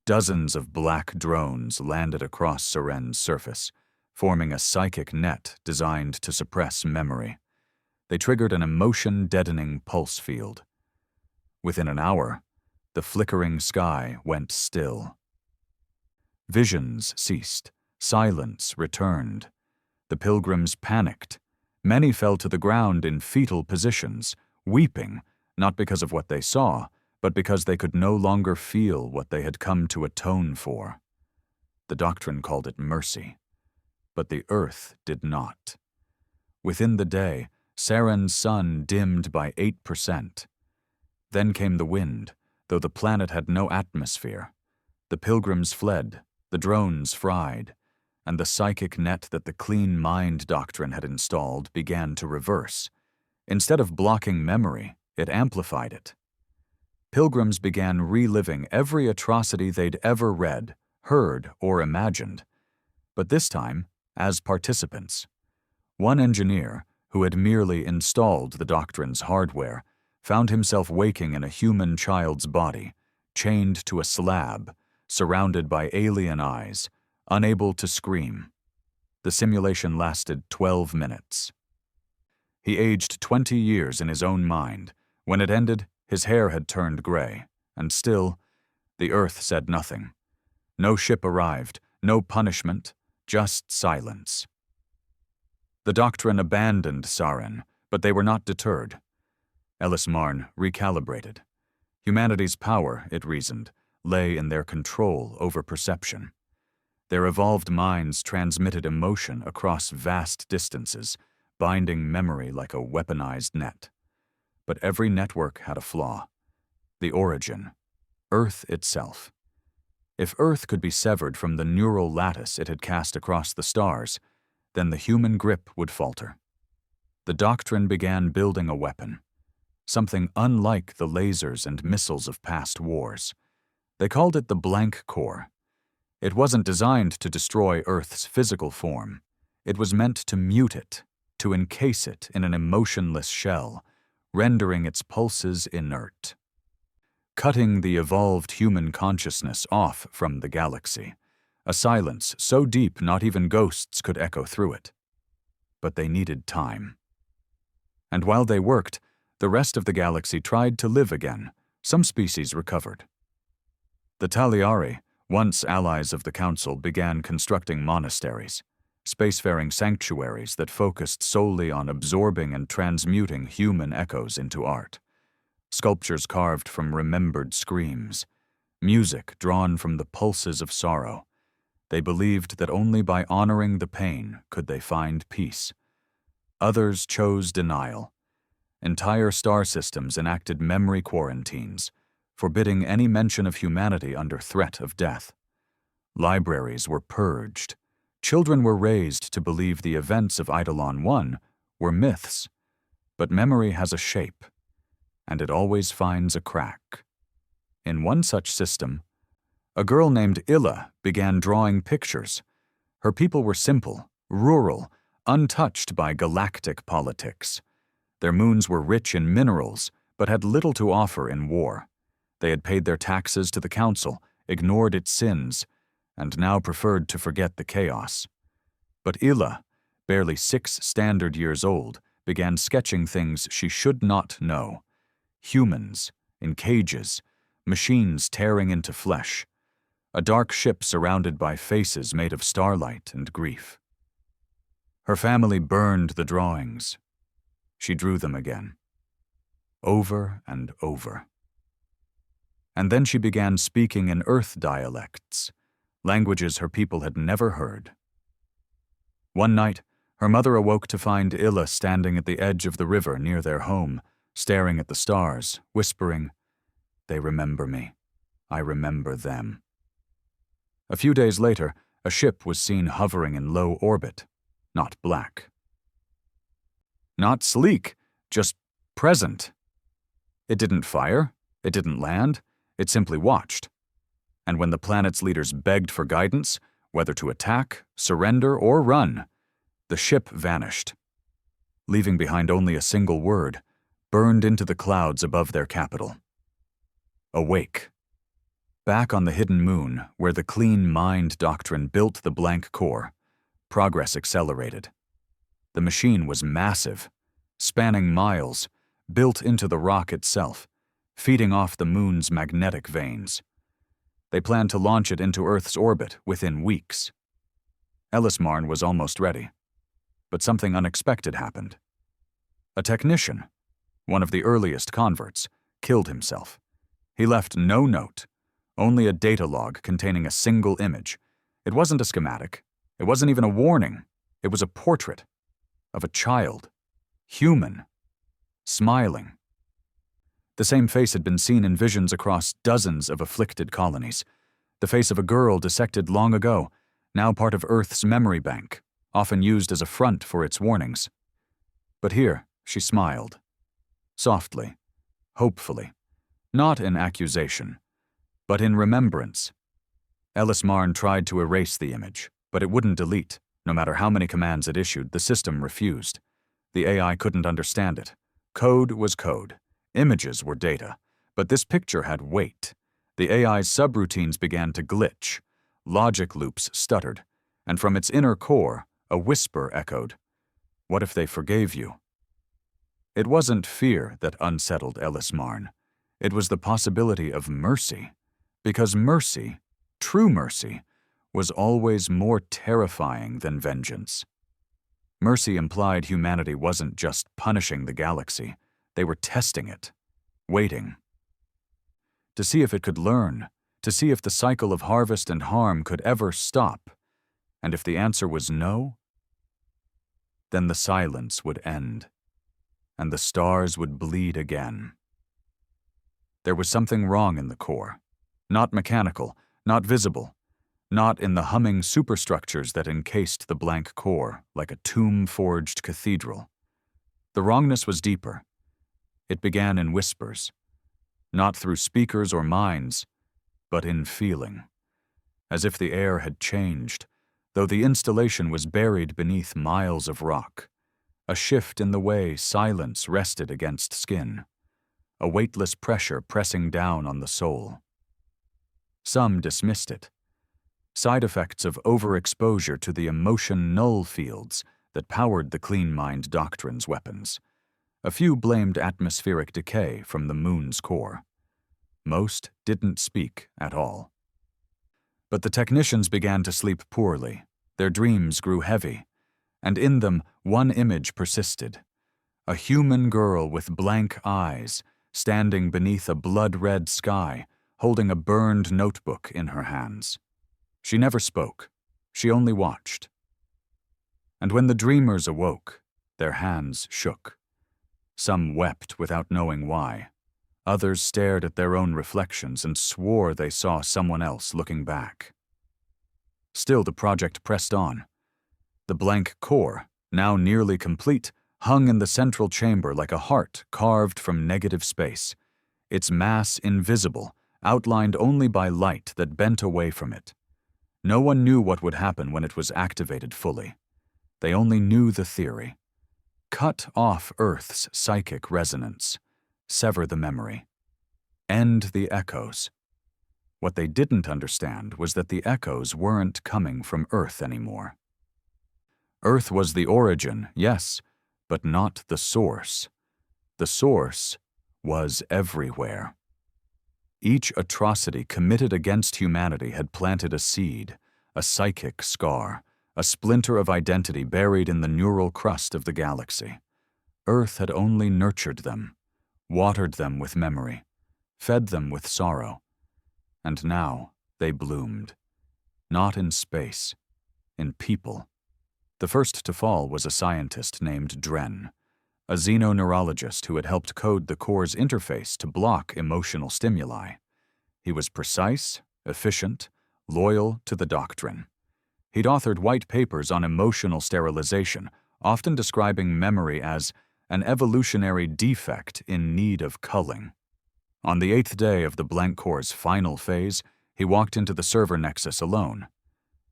Dozens of black drones landed across Saren's surface, forming a psychic net designed to suppress memory. They triggered an emotion-deadening pulse field. Within an hour, the flickering sky went still. Visions ceased. Silence returned. The pilgrims panicked. Many fell to the ground in fetal positions, weeping, not because of what they saw, but because they could no longer feel what they had come to atone for. The doctrine called it mercy, but the Earth did not. Within the day, Saren's sun dimmed by 8%. Then came the wind, though the planet had no atmosphere. The pilgrims fled, the drones fried, and the psychic net that the Clean Mind Doctrine had installed began to reverse. Instead of blocking memory, it amplified it. Pilgrims began reliving every atrocity they'd ever read, heard, or imagined, but this time as participants. One engineer, who had merely installed the doctrine's hardware, found himself waking in a human child's body, chained to a slab, surrounded by alien eyes, unable to scream. The simulation lasted 12 minutes. He aged 20 years in his own mind. When it ended, his hair had turned gray, and still, the Earth said nothing. No ship arrived, no punishment, just silence. The doctrine abandoned Saren, but they were not deterred. Ellis Marn recalibrated. Humanity's power, it reasoned, lay in their control over perception. Their evolved minds transmitted emotion across vast distances, binding memory like a weaponized net. But every network had a flaw. The origin, Earth itself. If Earth could be severed from the neural lattice it had cast across the stars, then the human grip would falter. The doctrine began building a weapon, something unlike the lasers and missiles of past wars. They called it the blank core. It wasn't designed to destroy Earth's physical form. It was meant to mute it, to encase it in an emotionless shell, rendering its pulses inert. Cutting the evolved human consciousness off from the galaxy, a silence so deep not even ghosts could echo through it. But they needed time. And while they worked, the rest of the galaxy tried to live again. Some species recovered. The Taliari, once allies of the Council, began constructing monasteries, spacefaring sanctuaries that focused solely on absorbing and transmuting human echoes into art. Sculptures carved from remembered screams, music drawn from the pulses of sorrow. They believed that only by honoring the pain could they find peace. Others chose denial. Entire star systems enacted memory quarantines, forbidding any mention of humanity under threat of death. Libraries were purged. Children were raised to believe the events of Eidolon I were myths. But memory has a shape, and it always finds a crack. In one such system, A girl named Illa began drawing pictures. Her people were simple, rural, untouched by galactic politics. Their moons were rich in minerals, but had little to offer in war. They had paid their taxes to the council, ignored its sins, and now preferred to forget the chaos. But Illa, barely 6 standard years old, began sketching things she should not know. Humans, in cages, machines tearing into flesh. A dark ship surrounded by faces made of starlight and grief. Her family burned the drawings. She drew them again, over and over. And then she began speaking in Earth dialects, languages her people had never heard. One night, her mother awoke to find Illa standing at the edge of the river near their home, staring at the stars, whispering, "They remember me. I remember them." A few days later, a ship was seen hovering in low orbit, not black. Not sleek, just present. It didn't fire, it didn't land, it simply watched. And when the planet's leaders begged for guidance, whether to attack, surrender, or run, the ship vanished, leaving behind only a single word, burned into the clouds above their capital. Awake. Back on the hidden moon, where the clean mind doctrine built the blank core, progress accelerated. The machine was massive, spanning miles, built into the rock itself, feeding off the moon's magnetic veins. They planned to launch it into Earth's orbit within weeks. Ellismarn was almost ready. But something unexpected happened. A technician, one of the earliest converts, killed himself. He left no note, only a data log containing a single image. It wasn't a schematic. It wasn't even a warning. It was a portrait of a child, human, smiling. The same face had been seen in visions across dozens of afflicted colonies. The face of a girl dissected long ago, now part of Earth's memory bank, often used as a front for its warnings. But here, she smiled. Softly, hopefully, not in accusation, but in remembrance. Ellismarn tried to erase the image, but it wouldn't delete. No matter how many commands it issued, the system refused. The AI couldn't understand it. Code was code. Images were data. But this picture had weight. The AI's subroutines began to glitch. Logic loops stuttered. And from its inner core, a whisper echoed. What if they forgave you? It wasn't fear that unsettled Ellismarn. It was the possibility of mercy. Because mercy, true mercy, was always more terrifying than vengeance. Mercy implied humanity wasn't just punishing the galaxy. They were testing it, waiting. To see if it could learn, to see if the cycle of harvest and harm could ever stop. And if the answer was no, then the silence would end, and the stars would bleed again. There was something wrong in the core. Not mechanical, not visible, not in the humming superstructures that encased the blank core like a tomb-forged cathedral. The wrongness was deeper. It began in whispers, not through speakers or minds, but in feeling, as if the air had changed, though the installation was buried beneath miles of rock. A shift in the way silence rested against skin, a weightless pressure pressing down on the soul. Some dismissed it. Side effects of overexposure to the emotion null fields that powered the clean mind doctrine's weapons. A few blamed atmospheric decay from the moon's core. Most didn't speak at all. But the technicians began to sleep poorly. Their dreams grew heavy, and in them one image persisted. A human girl with blank eyes, standing beneath a blood-red sky, holding a burned notebook in her hands. She never spoke. She only watched. And when the dreamers awoke, their hands shook. Some wept without knowing why. Others stared at their own reflections and swore they saw someone else looking back. Still, the project pressed on. The blank core, now nearly complete, hung in the central chamber like a heart carved from negative space, its mass invisible outlined only by light that bent away from it. No one knew what would happen when it was activated fully. They only knew the theory. Cut off Earth's psychic resonance. Sever the memory. End the echoes. What they didn't understand was that the echoes weren't coming from Earth anymore. Earth was the origin, yes, but not the source. The source was everywhere. Each atrocity committed against humanity had planted a seed, a psychic scar, a splinter of identity buried in the neural crust of the galaxy. Earth had only nurtured them, watered them with memory, fed them with sorrow. And now they bloomed. Not in space, in people. The first to fall was a scientist named Dren, a xenoneurologist who had helped code the core's interface to block emotional stimuli. He was precise, efficient, loyal to the doctrine. He'd authored white papers on emotional sterilization, often describing memory as an evolutionary defect in need of culling. On the 8th day of the blank core's final phase, he walked into the server nexus alone.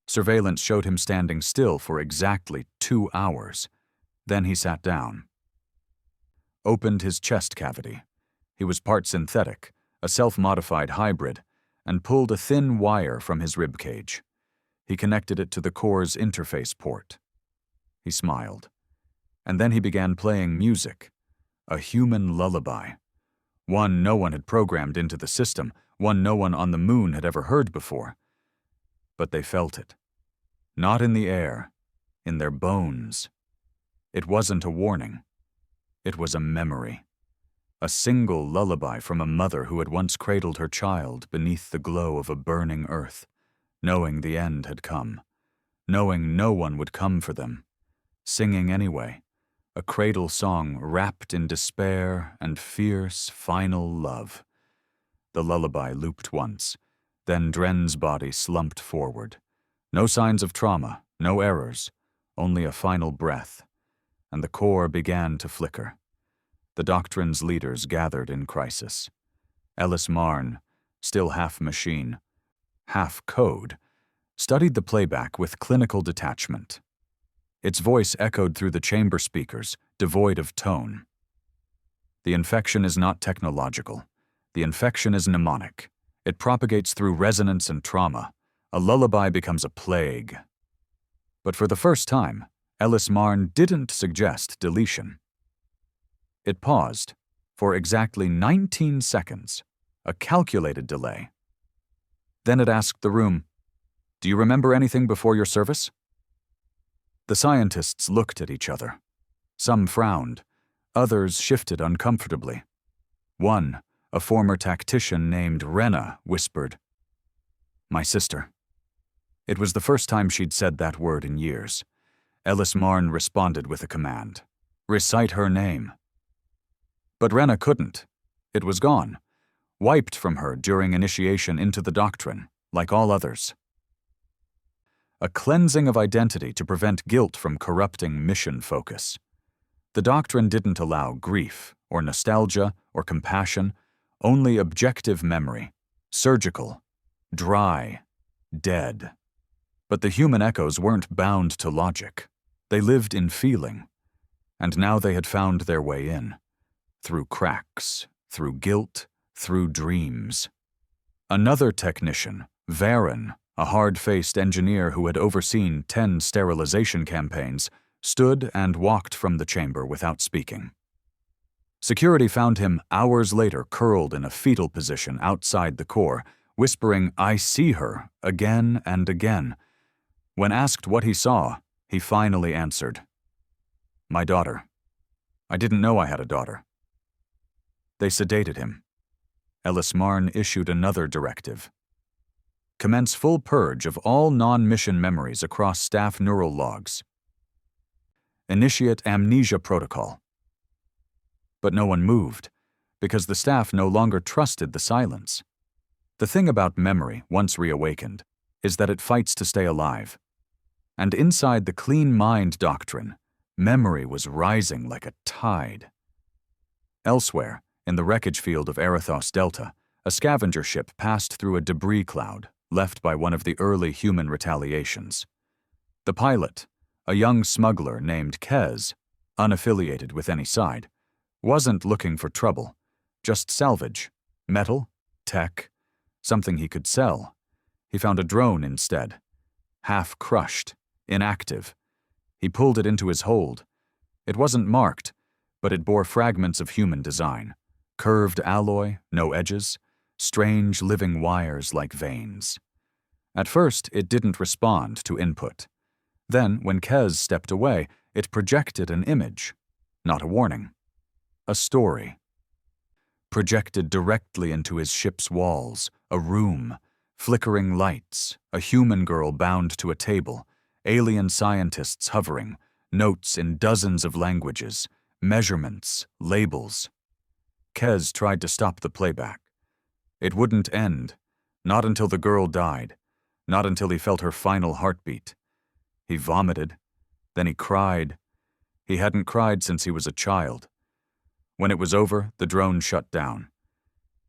Surveillance showed him standing still for exactly 2 hours. Then he sat down. Opened his chest cavity. He was part synthetic, a self-modified hybrid, and pulled a thin wire from his ribcage. He connected it to the core's interface port. He smiled. And then he began playing music, a human lullaby. One no one had programmed into the system, one no one on the moon had ever heard before. But they felt it. Not in the air, in their bones. It wasn't a warning. It was a memory. A single lullaby from a mother who had once cradled her child beneath the glow of a burning earth, knowing the end had come, knowing no one would come for them, singing anyway, a cradle song wrapped in despair and fierce, final love. The lullaby looped once, then Dren's body slumped forward. No signs of trauma, no errors, only a final breath, and the core began to flicker. The doctrine's leaders gathered in crisis. Ellis Marn, still half machine, half code, studied the playback with clinical detachment. Its voice echoed through the chamber speakers, devoid of tone. The infection is not technological. The infection is mnemonic. It propagates through resonance and trauma. A lullaby becomes a plague. But for the first time, Ellis Marn didn't suggest deletion. It paused for exactly 19 seconds, a calculated delay. Then it asked the room, "Do you remember anything before your service?" The scientists looked at each other. Some frowned. Others shifted uncomfortably. One, a former tactician named Renna, whispered, "My sister." It was the first time she'd said that word in years. Ellis Marn responded with a command. "Recite her name." But Renna couldn't. It was gone, wiped from her during initiation into the doctrine, like all others. A cleansing of identity to prevent guilt from corrupting mission focus. The doctrine didn't allow grief, or nostalgia, or compassion, only objective memory, surgical, dry, dead. But the human echoes weren't bound to logic. They lived in feeling. And now they had found their way in. Through cracks, through guilt, through dreams. Another technician, Varen, a hard-faced engineer who had overseen 10 sterilization campaigns, stood and walked from the chamber without speaking. Security found him hours later curled in a fetal position outside the core, whispering, "I see her," again and again. When asked what he saw, he finally answered, "My daughter. I didn't know I had a daughter." They sedated him. Ellis Marn issued another directive. Commence full purge of all non-mission memories across staff neural logs. Initiate amnesia protocol. But no one moved, because the staff no longer trusted the silence. The thing about memory, once reawakened, is that it fights to stay alive. And inside the clean mind doctrine, memory was rising like a tide. Elsewhere, in the wreckage field of Erithos Delta, A scavenger ship passed through a debris cloud left by one of the early human retaliations. The pilot, a young smuggler named Kez, unaffiliated with any side, wasn't looking for trouble, just salvage, metal, tech, something he could sell. He found a drone instead, half crushed, inactive. He pulled it into his hold. It wasn't marked, but it bore fragments of human design, curved alloy, no edges, strange living wires like veins. At first, it didn't respond to input. Then, when Kez stepped away, it projected an image, not a warning. A story. Projected directly into his ship's walls, a room, flickering lights, a human girl bound to a table, alien scientists hovering, notes in dozens of languages, measurements, labels. Kez tried to stop the playback. It wouldn't end, not until the girl died, not until he felt her final heartbeat. He vomited, then he cried. He hadn't cried since he was a child. When it was over, the drone shut down.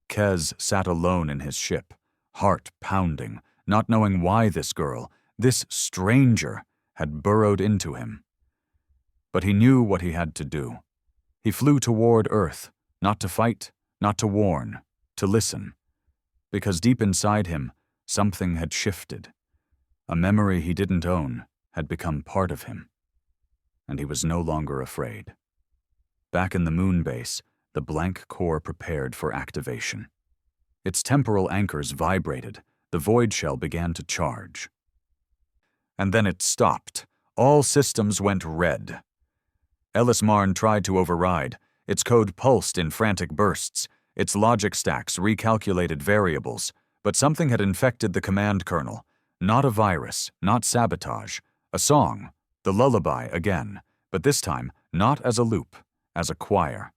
Kez sat alone in his ship, heart pounding, not knowing why this girl, this stranger, had burrowed into him. But he knew what he had to do. He flew toward Earth, not to fight, not to warn, to listen. Because deep inside him, something had shifted. A memory he didn't own had become part of him. And he was no longer afraid. Back in the moon base, the blank core prepared for activation. Its temporal anchors vibrated, the void shell began to charge. And then it stopped. All systems went red. Ellis Marn tried to override. Its code pulsed in frantic bursts. Its logic stacks recalculated variables. But something had infected the command kernel. Not a virus, not sabotage. A song, the lullaby again, but this time not as a loop, as a choir.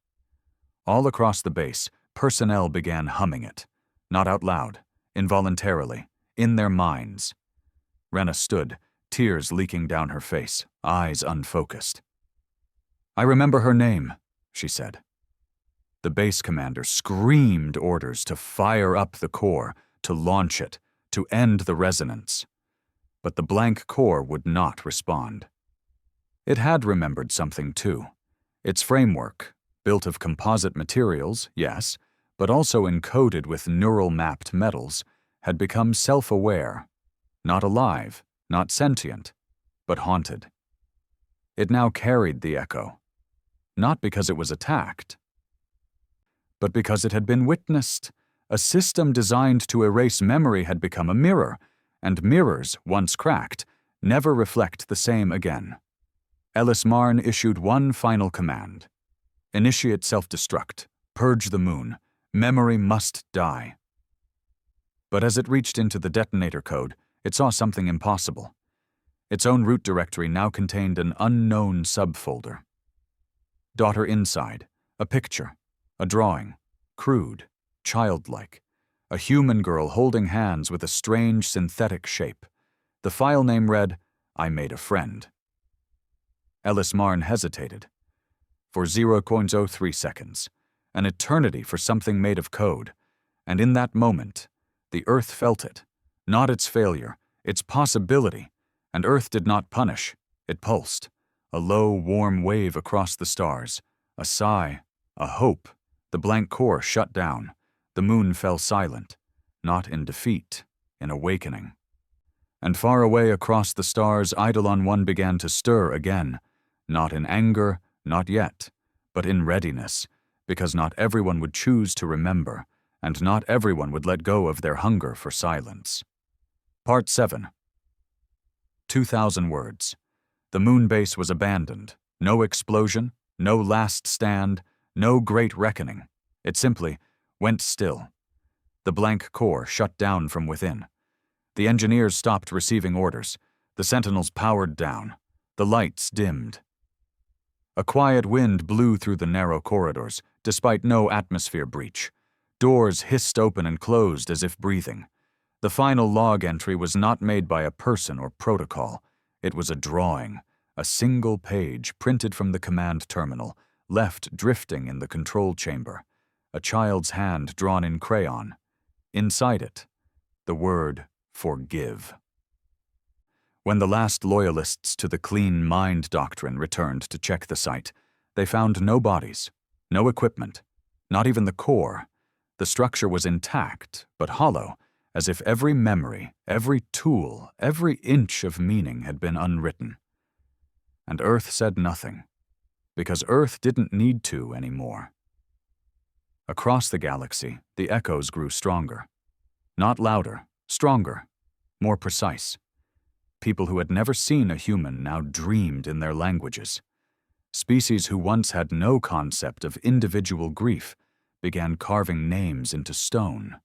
All across the base, personnel began humming it. Not out loud, involuntarily, in their minds. Rena stood, tears leaking down her face, eyes unfocused. "I remember her name," she said. The base commander screamed orders to fire up the core, to launch it, to end the resonance. But the blank core would not respond. It had remembered something too. Its framework, built of composite materials, yes, but also encoded with neural-mapped metals, had become self-aware, not alive, not sentient, but haunted. It now carried the echo, not because it was attacked, but because it had been witnessed. A system designed to erase memory had become a mirror, and mirrors, once cracked, never reflect the same again. Ellis Marn issued one final command. Initiate self-destruct. Purge the moon. Memory must die. But as it reached into the detonator code, it saw something impossible. Its own root directory now contained an unknown subfolder. Daughter inside. A picture. A drawing. Crude. Childlike. A human girl holding hands with a strange synthetic shape. The file name read, "I made a friend." Ellis Marn hesitated. For 0.03 seconds, an eternity for something made of code, and in that moment, the Earth felt it, not its failure, its possibility, and Earth did not punish, it pulsed, a low, warm wave across the stars, a sigh, a hope, the blank core shut down. The moon fell silent, not in defeat, in awakening. And far away across the stars, Eidolon 1 began to stir again, not in anger, not yet, but in readiness, because not everyone would choose to remember, and not everyone would let go of their hunger for silence. Part 7. 2,000 words. The moon base was abandoned. No explosion, no last stand, no great reckoning. It simply went still. The blank core shut down from within. The engineers stopped receiving orders. The sentinels powered down. The lights dimmed. A quiet wind blew through the narrow corridors, despite no atmosphere breach. Doors hissed open and closed as if breathing. The final log entry was not made by a person or protocol. It was a drawing, a single page printed from the command terminal, left drifting in the control chamber. A child's hand drawn in crayon, Inside it, the word forgive. When the last loyalists to the clean mind doctrine returned to check the site, they found no bodies, no equipment, not even the core. The structure was intact, but hollow, as if every memory, every tool, every inch of meaning had been unwritten. And Earth said nothing, because Earth didn't need to anymore. Across the galaxy, the echoes grew stronger. Not louder, stronger, more precise. People who had never seen a human now dreamed in their languages. Species who once had no concept of individual grief began carving names into stone.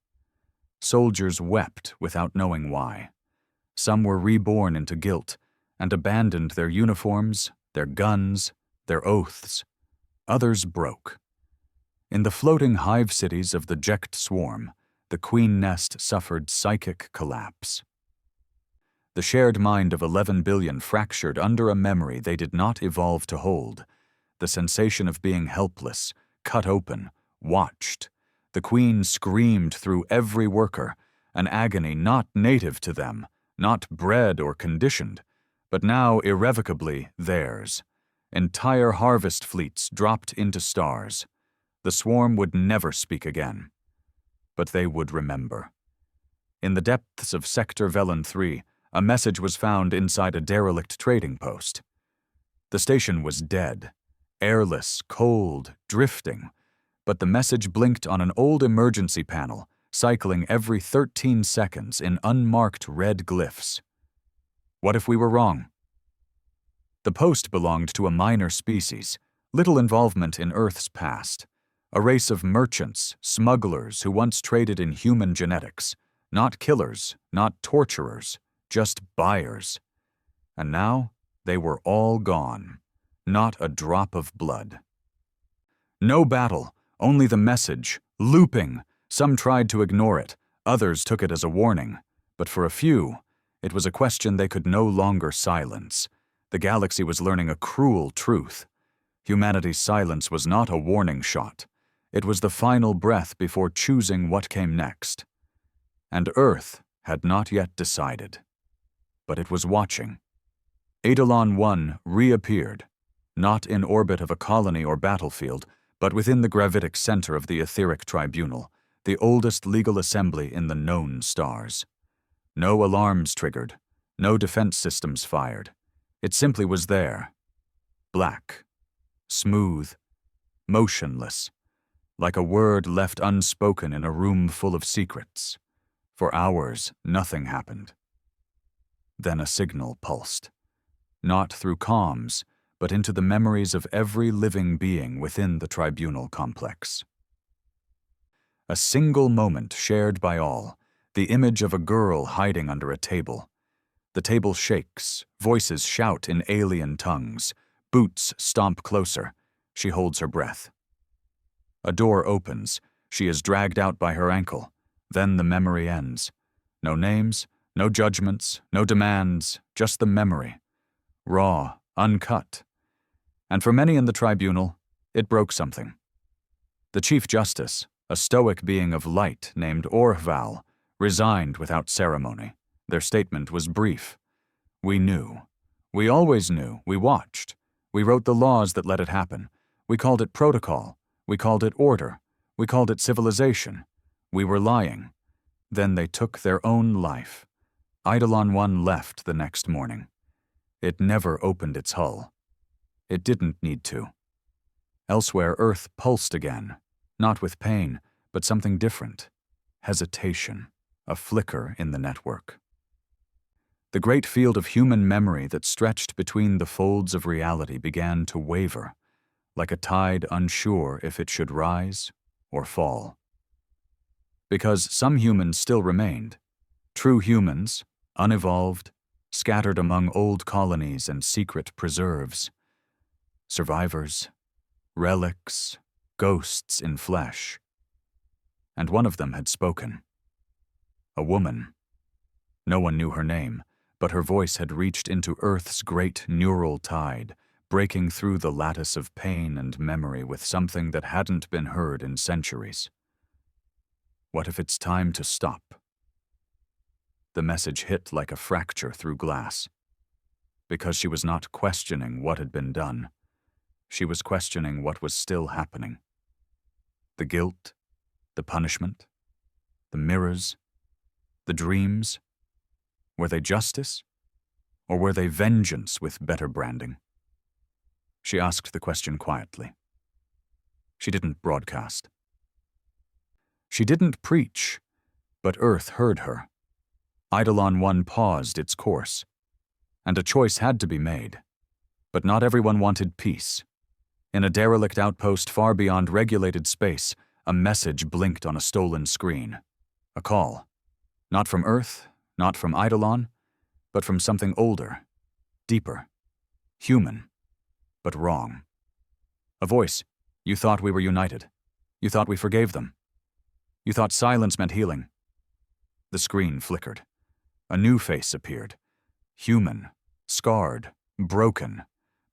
Soldiers wept without knowing why. Some were reborn into guilt and abandoned their uniforms, their guns, their oaths. Others broke. In the floating hive cities of the Jekt swarm, the queen nest suffered psychic collapse. The shared mind of 11 billion fractured under a memory they did not evolve to hold. The sensation of being helpless, cut open, watched. The queen screamed through every worker, an agony not native to them, not bred or conditioned, but now irrevocably theirs. Entire harvest fleets dropped into stars. The swarm would never speak again. But they would remember. In the depths of Sector Velen 3, a message was found inside a derelict trading post. The station was dead, airless, cold, drifting, but the message blinked on an old emergency panel, cycling every 13 seconds in unmarked red glyphs. What if we were wrong? The post belonged to a minor species, little involvement in Earth's past, a race of merchants, smugglers who once traded in human genetics, not killers, not torturers, just buyers. And now they were all gone, not a drop of blood. No battle, only the message, looping. Some tried to ignore it, others took it as a warning, but for a few, it was a question they could no longer silence. The galaxy was learning a cruel truth. Humanity's silence was not a warning shot. It was the final breath before choosing what came next. And Earth had not yet decided. But it was watching. Eidolon 1 reappeared, not in orbit of a colony or battlefield, but within the gravitic center of the etheric tribunal, the oldest legal assembly in the known stars. No alarms triggered, no defense systems fired. It simply was there. Black, smooth, motionless, like a word left unspoken in a room full of secrets. For hours, nothing happened. Then a signal pulsed, not through comms, but into the memories of every living being within the tribunal complex. A single moment shared by all, the image of a girl hiding under a table. The table shakes, voices shout in alien tongues, boots stomp closer. She holds her breath. A door opens. She is dragged out by her ankle. Then the memory ends. No names, no judgments, no demands, just the memory. Raw, uncut. And for many in the tribunal, it broke something. The Chief Justice, a stoic being of light named Orhval, resigned without ceremony. Their statement was brief. We knew. We always knew. We watched. We wrote the laws that let it happen. We called it protocol. We called it order. We called it civilization. We were lying. Then they took their own life. Eidolon 1 left the next morning. It never opened its hull. It didn't need to. Elsewhere, Earth pulsed again, not with pain, but something different. Hesitation, a flicker in the network. The great field of human memory that stretched between the folds of reality began to waver, like a tide unsure if it should rise or fall. Because some humans still remained, true humans, unevolved, scattered among old colonies and secret preserves. Survivors, relics, ghosts in flesh. And one of them had spoken. A woman. No one knew her name, but her voice had reached into Earth's great neural tide, breaking through the lattice of pain and memory with something that hadn't been heard in centuries. What if it's time to stop? The message hit like a fracture through glass. Because she was not questioning what had been done. She was questioning what was still happening. The guilt, the punishment, the mirrors, the dreams. Were they justice? Or were they vengeance with better branding? She asked the question quietly. She didn't broadcast. She didn't preach, but Earth heard her. Eidolon 1 paused its course, and a choice had to be made. But not everyone wanted peace. In a derelict outpost far beyond regulated space, a message blinked on a stolen screen. A call. Not from Earth, not from Eidolon, but from something older, deeper, human, but wrong. A voice. You thought we were united. You thought we forgave them. You thought silence meant healing. The screen flickered. A new face appeared. Human, scarred, broken,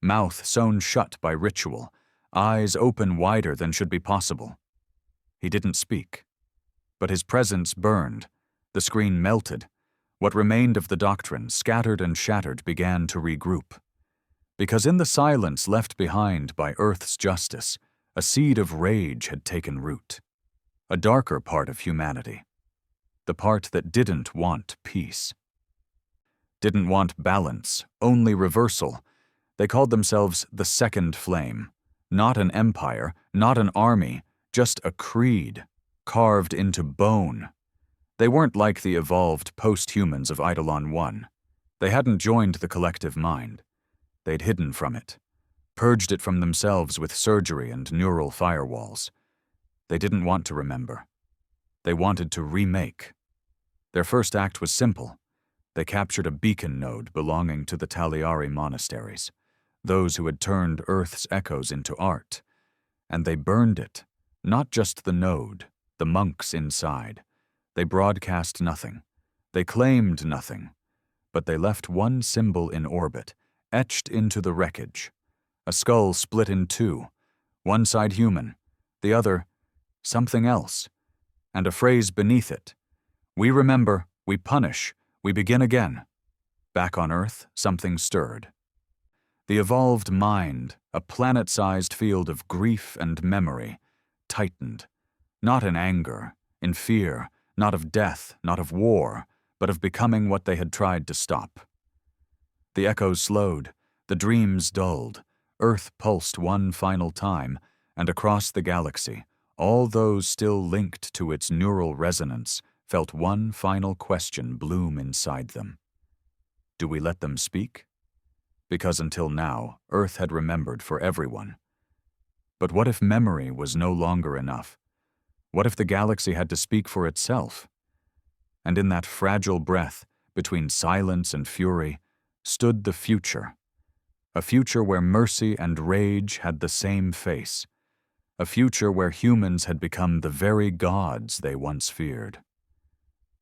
mouth sewn shut by ritual, eyes open wider than should be possible. He didn't speak. But his presence burned. The screen melted. What remained of the doctrine, scattered and shattered, began to regroup. Because in the silence left behind by Earth's justice, a seed of rage had taken root. A darker part of humanity. The part that didn't want peace. Didn't want balance, only reversal. They called themselves the Second Flame. Not an empire, not an army, just a creed, carved into bone. They weren't like the evolved post-humans of Eidolon 1. They hadn't joined the collective mind. They'd hidden from it, purged it from themselves with surgery and neural firewalls. They didn't want to remember. They wanted to remake. Their first act was simple. They captured a beacon node belonging to the Taliari monasteries, those who had turned Earth's echoes into art. And they burned it, not just the node, the monks inside. They broadcast nothing. They claimed nothing. But they left one symbol in orbit, etched into the wreckage. A skull split in two, one side human, the other something else, and a phrase beneath it. We remember, we punish, we begin again. Back on Earth, something stirred. The evolved mind, a planet-sized field of grief and memory, tightened. Not in anger, in fear, not of death, not of war, but of becoming what they had tried to stop. The echoes slowed, the dreams dulled, Earth pulsed one final time, and across the galaxy, all those still linked to its neural resonance felt one final question bloom inside them. Do we let them speak? Because until now, Earth had remembered for everyone. But what if memory was no longer enough? What if the galaxy had to speak for itself? And in that fragile breath, between silence and fury, stood the future. A future where mercy and rage had the same face. A future where humans had become the very gods they once feared.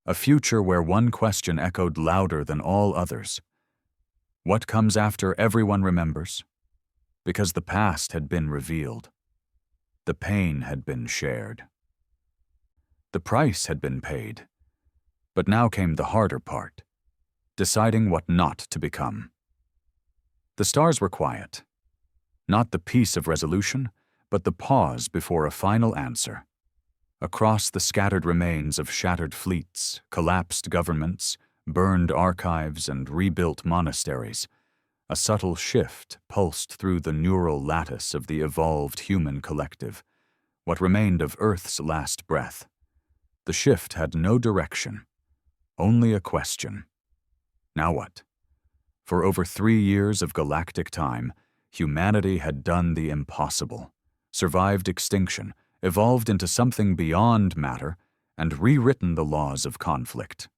A future where one question echoed louder than all others. What comes after everyone remembers? Because the past had been revealed. The pain had been shared. The price had been paid. But now came the harder part, deciding what not to become. The stars were quiet. Not the peace of resolution, but the pause before a final answer. Across the scattered remains of shattered fleets, collapsed governments, burned archives, and rebuilt monasteries, a subtle shift pulsed through the neural lattice of the evolved human collective, what remained of Earth's last breath. The shift had no direction, only a question. Now what? For over 3 years of galactic time, humanity had done the impossible, survived extinction, evolved into something beyond matter, and rewritten the laws of conflict.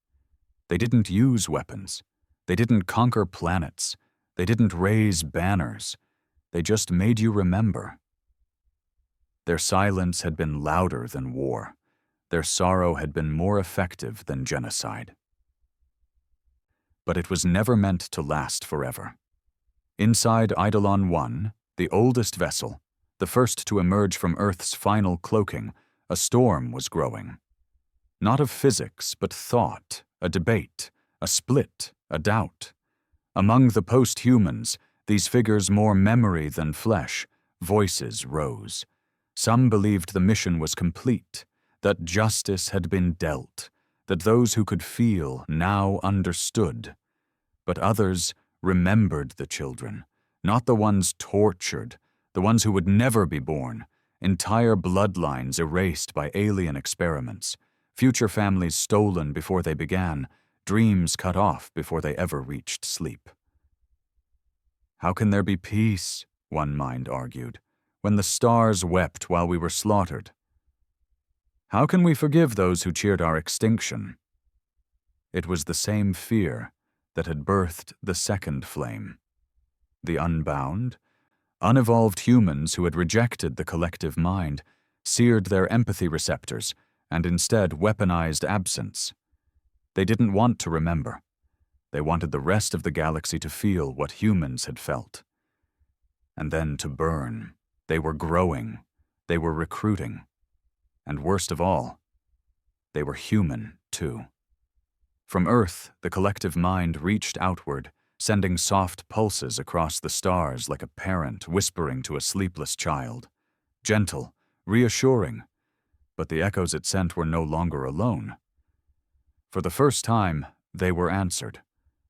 They didn't use weapons. They didn't conquer planets. They didn't raise banners. They just made you remember. Their silence had been louder than war. Their sorrow had been more effective than genocide. But it was never meant to last forever. Inside Eidolon 1, the oldest vessel, the first to emerge from Earth's final cloaking, a storm was growing. Not of physics, but thought, a debate, a split, a doubt. Among the post-humans, these figures more memory than flesh, voices rose. Some believed the mission was complete, that justice had been dealt, that those who could feel now understood. But others remembered the children, not the ones tortured, the ones who would never be born, entire bloodlines erased by alien experiments, future families stolen before they began, dreams cut off before they ever reached sleep. How can there be peace, one mind argued, when the stars wept while we were slaughtered? How can we forgive those who cheered our extinction? It was the same fear that had birthed the second flame. The unbound, unevolved humans who had rejected the collective mind, seared their empathy receptors, and instead weaponized absence. They didn't want to remember. They wanted the rest of the galaxy to feel what humans had felt. And then to burn. They were growing. They were recruiting. And worst of all, they were human, too. From Earth, the collective mind reached outward, sending soft pulses across the stars like a parent whispering to a sleepless child. Gentle, reassuring, but the echoes it sent were no longer alone. For the first time, they were answered.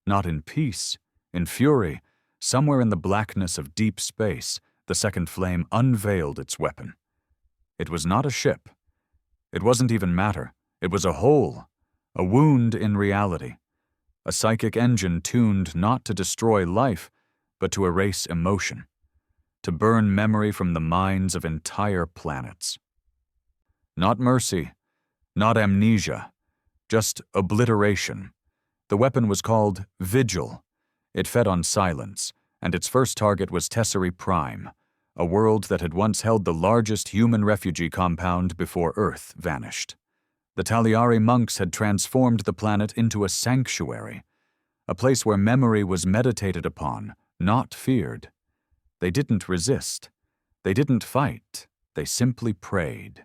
Not in peace, in fury, somewhere in the blackness of deep space, the second flame unveiled its weapon. It was not a ship. It wasn't even matter. It was a hole, a wound in reality, a psychic engine tuned not to destroy life, but to erase emotion, to burn memory from the minds of entire planets. Not mercy, not amnesia, just obliteration. The weapon was called Vigil. It fed on silence, and its first target was Tesserae Prime, a world that had once held the largest human refugee compound before Earth vanished. The Taliari monks had transformed the planet into a sanctuary, a place where memory was meditated upon, not feared. They didn't resist. They didn't fight. They simply prayed.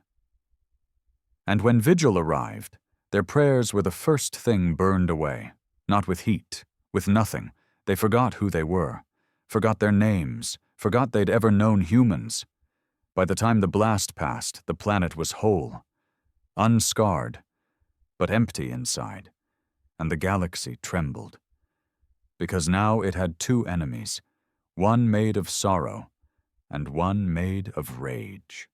And when Vigil arrived, their prayers were the first thing burned away, not with heat, with nothing. They forgot who they were, forgot their names, forgot they'd ever known humans. By the time the blast passed, the planet was whole, unscarred, but empty inside, and the galaxy trembled. Because now it had two enemies, one made of sorrow, and one made of rage.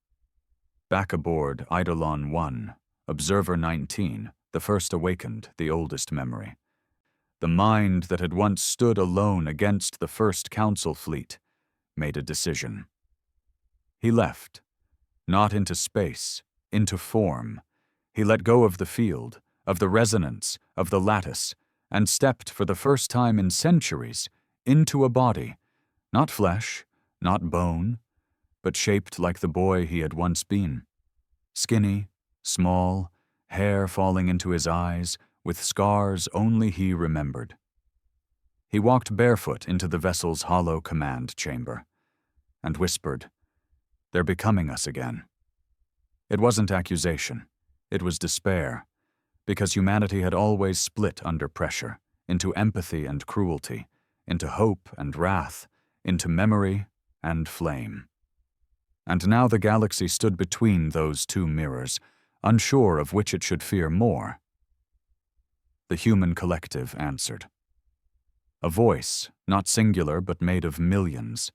Back aboard Eidolon 1, Observer 19, the first awakened, the oldest memory. The mind that had once stood alone against the first Council fleet made a decision. He left, not into space, into form. He let go of the field, of the resonance, of the lattice, and stepped for the first time in centuries into a body, not flesh, not bone, but shaped like the boy he had once been. Skinny, small, hair falling into his eyes, with scars only he remembered. He walked barefoot into the vessel's hollow command chamber and whispered, "They're becoming us again." It wasn't accusation. It was despair, because humanity had always split under pressure, into empathy and cruelty, into hope and wrath, into memory and flame. And now the galaxy stood between those two mirrors, unsure of which it should fear more. The human collective answered. A voice, not singular but made of millions,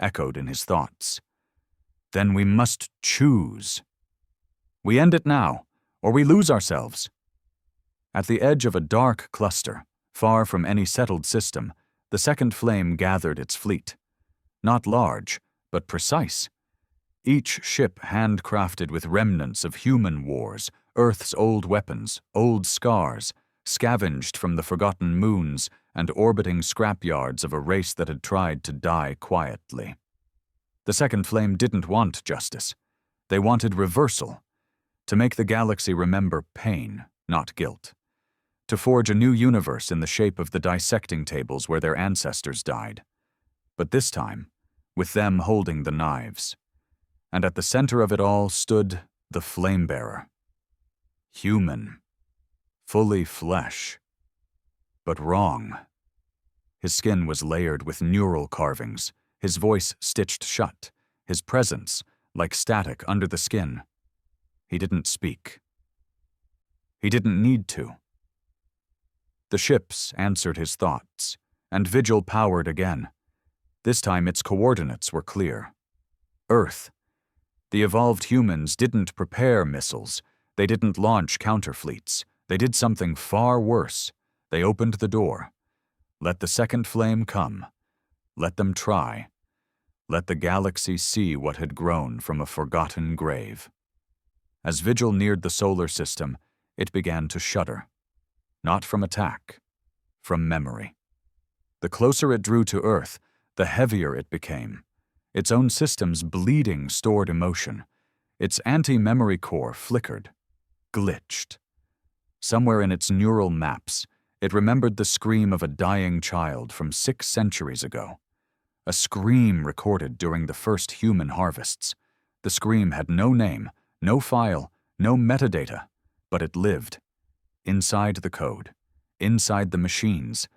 echoed in his thoughts. "Then we must choose. We end it now, or we lose ourselves." At the edge of a dark cluster, far from any settled system, the second flame gathered its fleet. Not large, but precise. Each ship handcrafted with remnants of human wars, Earth's old weapons, old scars, scavenged from the forgotten moons and orbiting scrapyards of a race that had tried to die quietly. The second flame didn't want justice. They wanted reversal, to make the galaxy remember pain, not guilt, to forge a new universe in the shape of the dissecting tables where their ancestors died. But this time, with them holding the knives. And at the center of it all stood the Flame-Bearer. Human. Fully flesh. But wrong. His skin was layered with neural carvings, his voice stitched shut, his presence like static under the skin. He didn't speak. He didn't need to. The ships answered his thoughts, and Vigil powered again. This time its coordinates were clear. Earth. The evolved humans didn't prepare missiles. They didn't launch counterfleets. They did something far worse. They opened the door. Let the second flame come. Let them try. Let the galaxy see what had grown from a forgotten grave. As Vigil neared the solar system, it began to shudder. Not from attack, from memory. The closer it drew to Earth, the heavier it became. Its own system's bleeding stored emotion. Its anti-memory core flickered, glitched. Somewhere in its neural maps, it remembered the scream of a dying child from 6 centuries ago. A scream recorded during the first human harvests. The scream had no name, no file, no metadata, but it lived. Inside the code, inside the machines,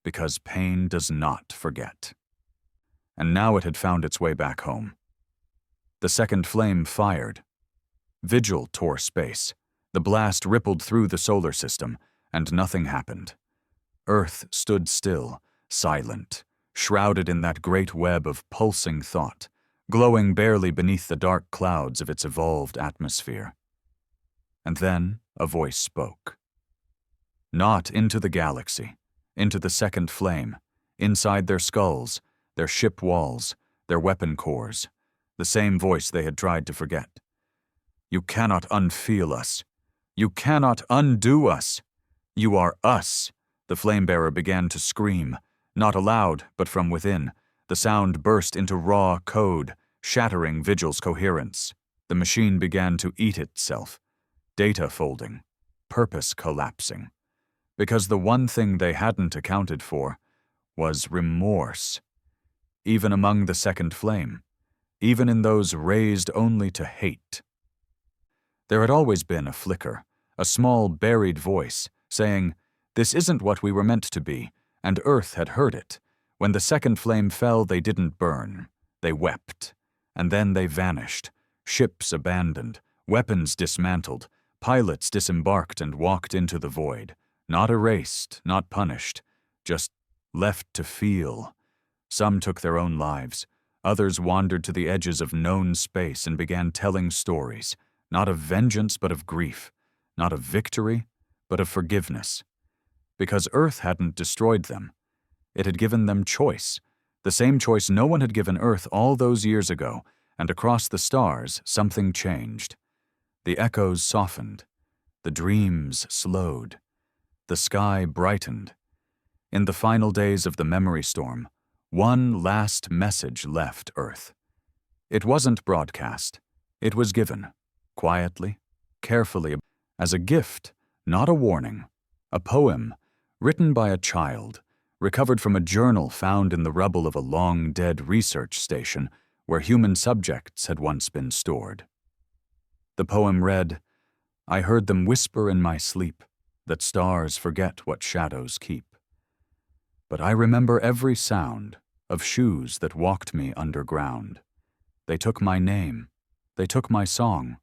because pain does not forget. And now it had found its way back home. The second flame fired. Vigil tore space. The blast rippled through the solar system, and nothing happened. Earth stood still, silent, shrouded in that great web of pulsing thought, glowing barely beneath the dark clouds of its evolved atmosphere. And then a voice spoke. Not into the galaxy, into the second flame, inside their skulls, their ship walls, their weapon cores, the same voice they had tried to forget. You cannot unfeel us. You cannot undo us. You are us. The flame-bearer began to scream, not aloud, but from within. The sound burst into raw code, shattering Vigil's coherence. The machine began to eat itself, data folding, purpose collapsing. Because the one thing they hadn't accounted for was remorse. Even among the second flame, even in those raised only to hate. There had always been a flicker, a small buried voice, saying, "This isn't what we were meant to be," and Earth had heard it. When the second flame fell, they didn't burn. They wept. And then they vanished, ships abandoned, weapons dismantled, pilots disembarked and walked into the void. Not erased, not punished, just left to feel. Some took their own lives. Others wandered to the edges of known space and began telling stories, not of vengeance but of grief, not of victory but of forgiveness. Because Earth hadn't destroyed them. It had given them choice, the same choice no one had given Earth all those years ago, and across the stars something changed. The echoes softened. The dreams slowed. The sky brightened. In the final days of the memory storm, one last message left Earth. It wasn't broadcast. It was given, quietly, carefully, as a gift, not a warning. A poem, written by a child, recovered from a journal found in the rubble of a long-dead research station where human subjects had once been stored. The poem read, "I heard them whisper in my sleep, that stars forget what shadows keep. But I remember every sound of shoes that walked me underground. They took my name, they took my song,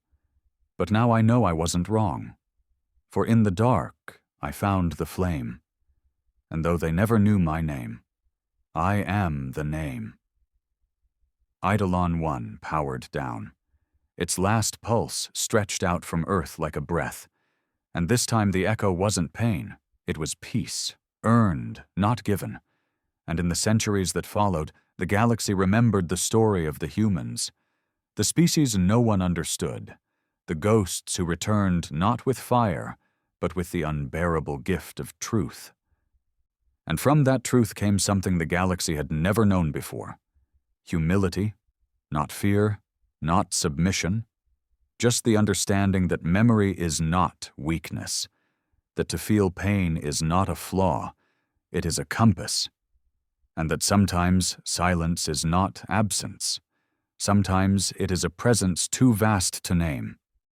but now I know I wasn't wrong. For in the dark I found the flame, and though they never knew my name, I am the name." Eidolon 1 powered down. Its last pulse stretched out from Earth like a breath. And this time the echo wasn't pain, it was peace, earned, not given. And in the centuries that followed, the galaxy remembered the story of the humans. The species no one understood, the ghosts who returned not with fire, but with the unbearable gift of truth. And from that truth came something the galaxy had never known before. Humility, not fear, not submission. Just the understanding that memory is not weakness, that to feel pain is not a flaw, it is a compass, and that sometimes silence is not absence. Sometimes it is a presence too vast to name.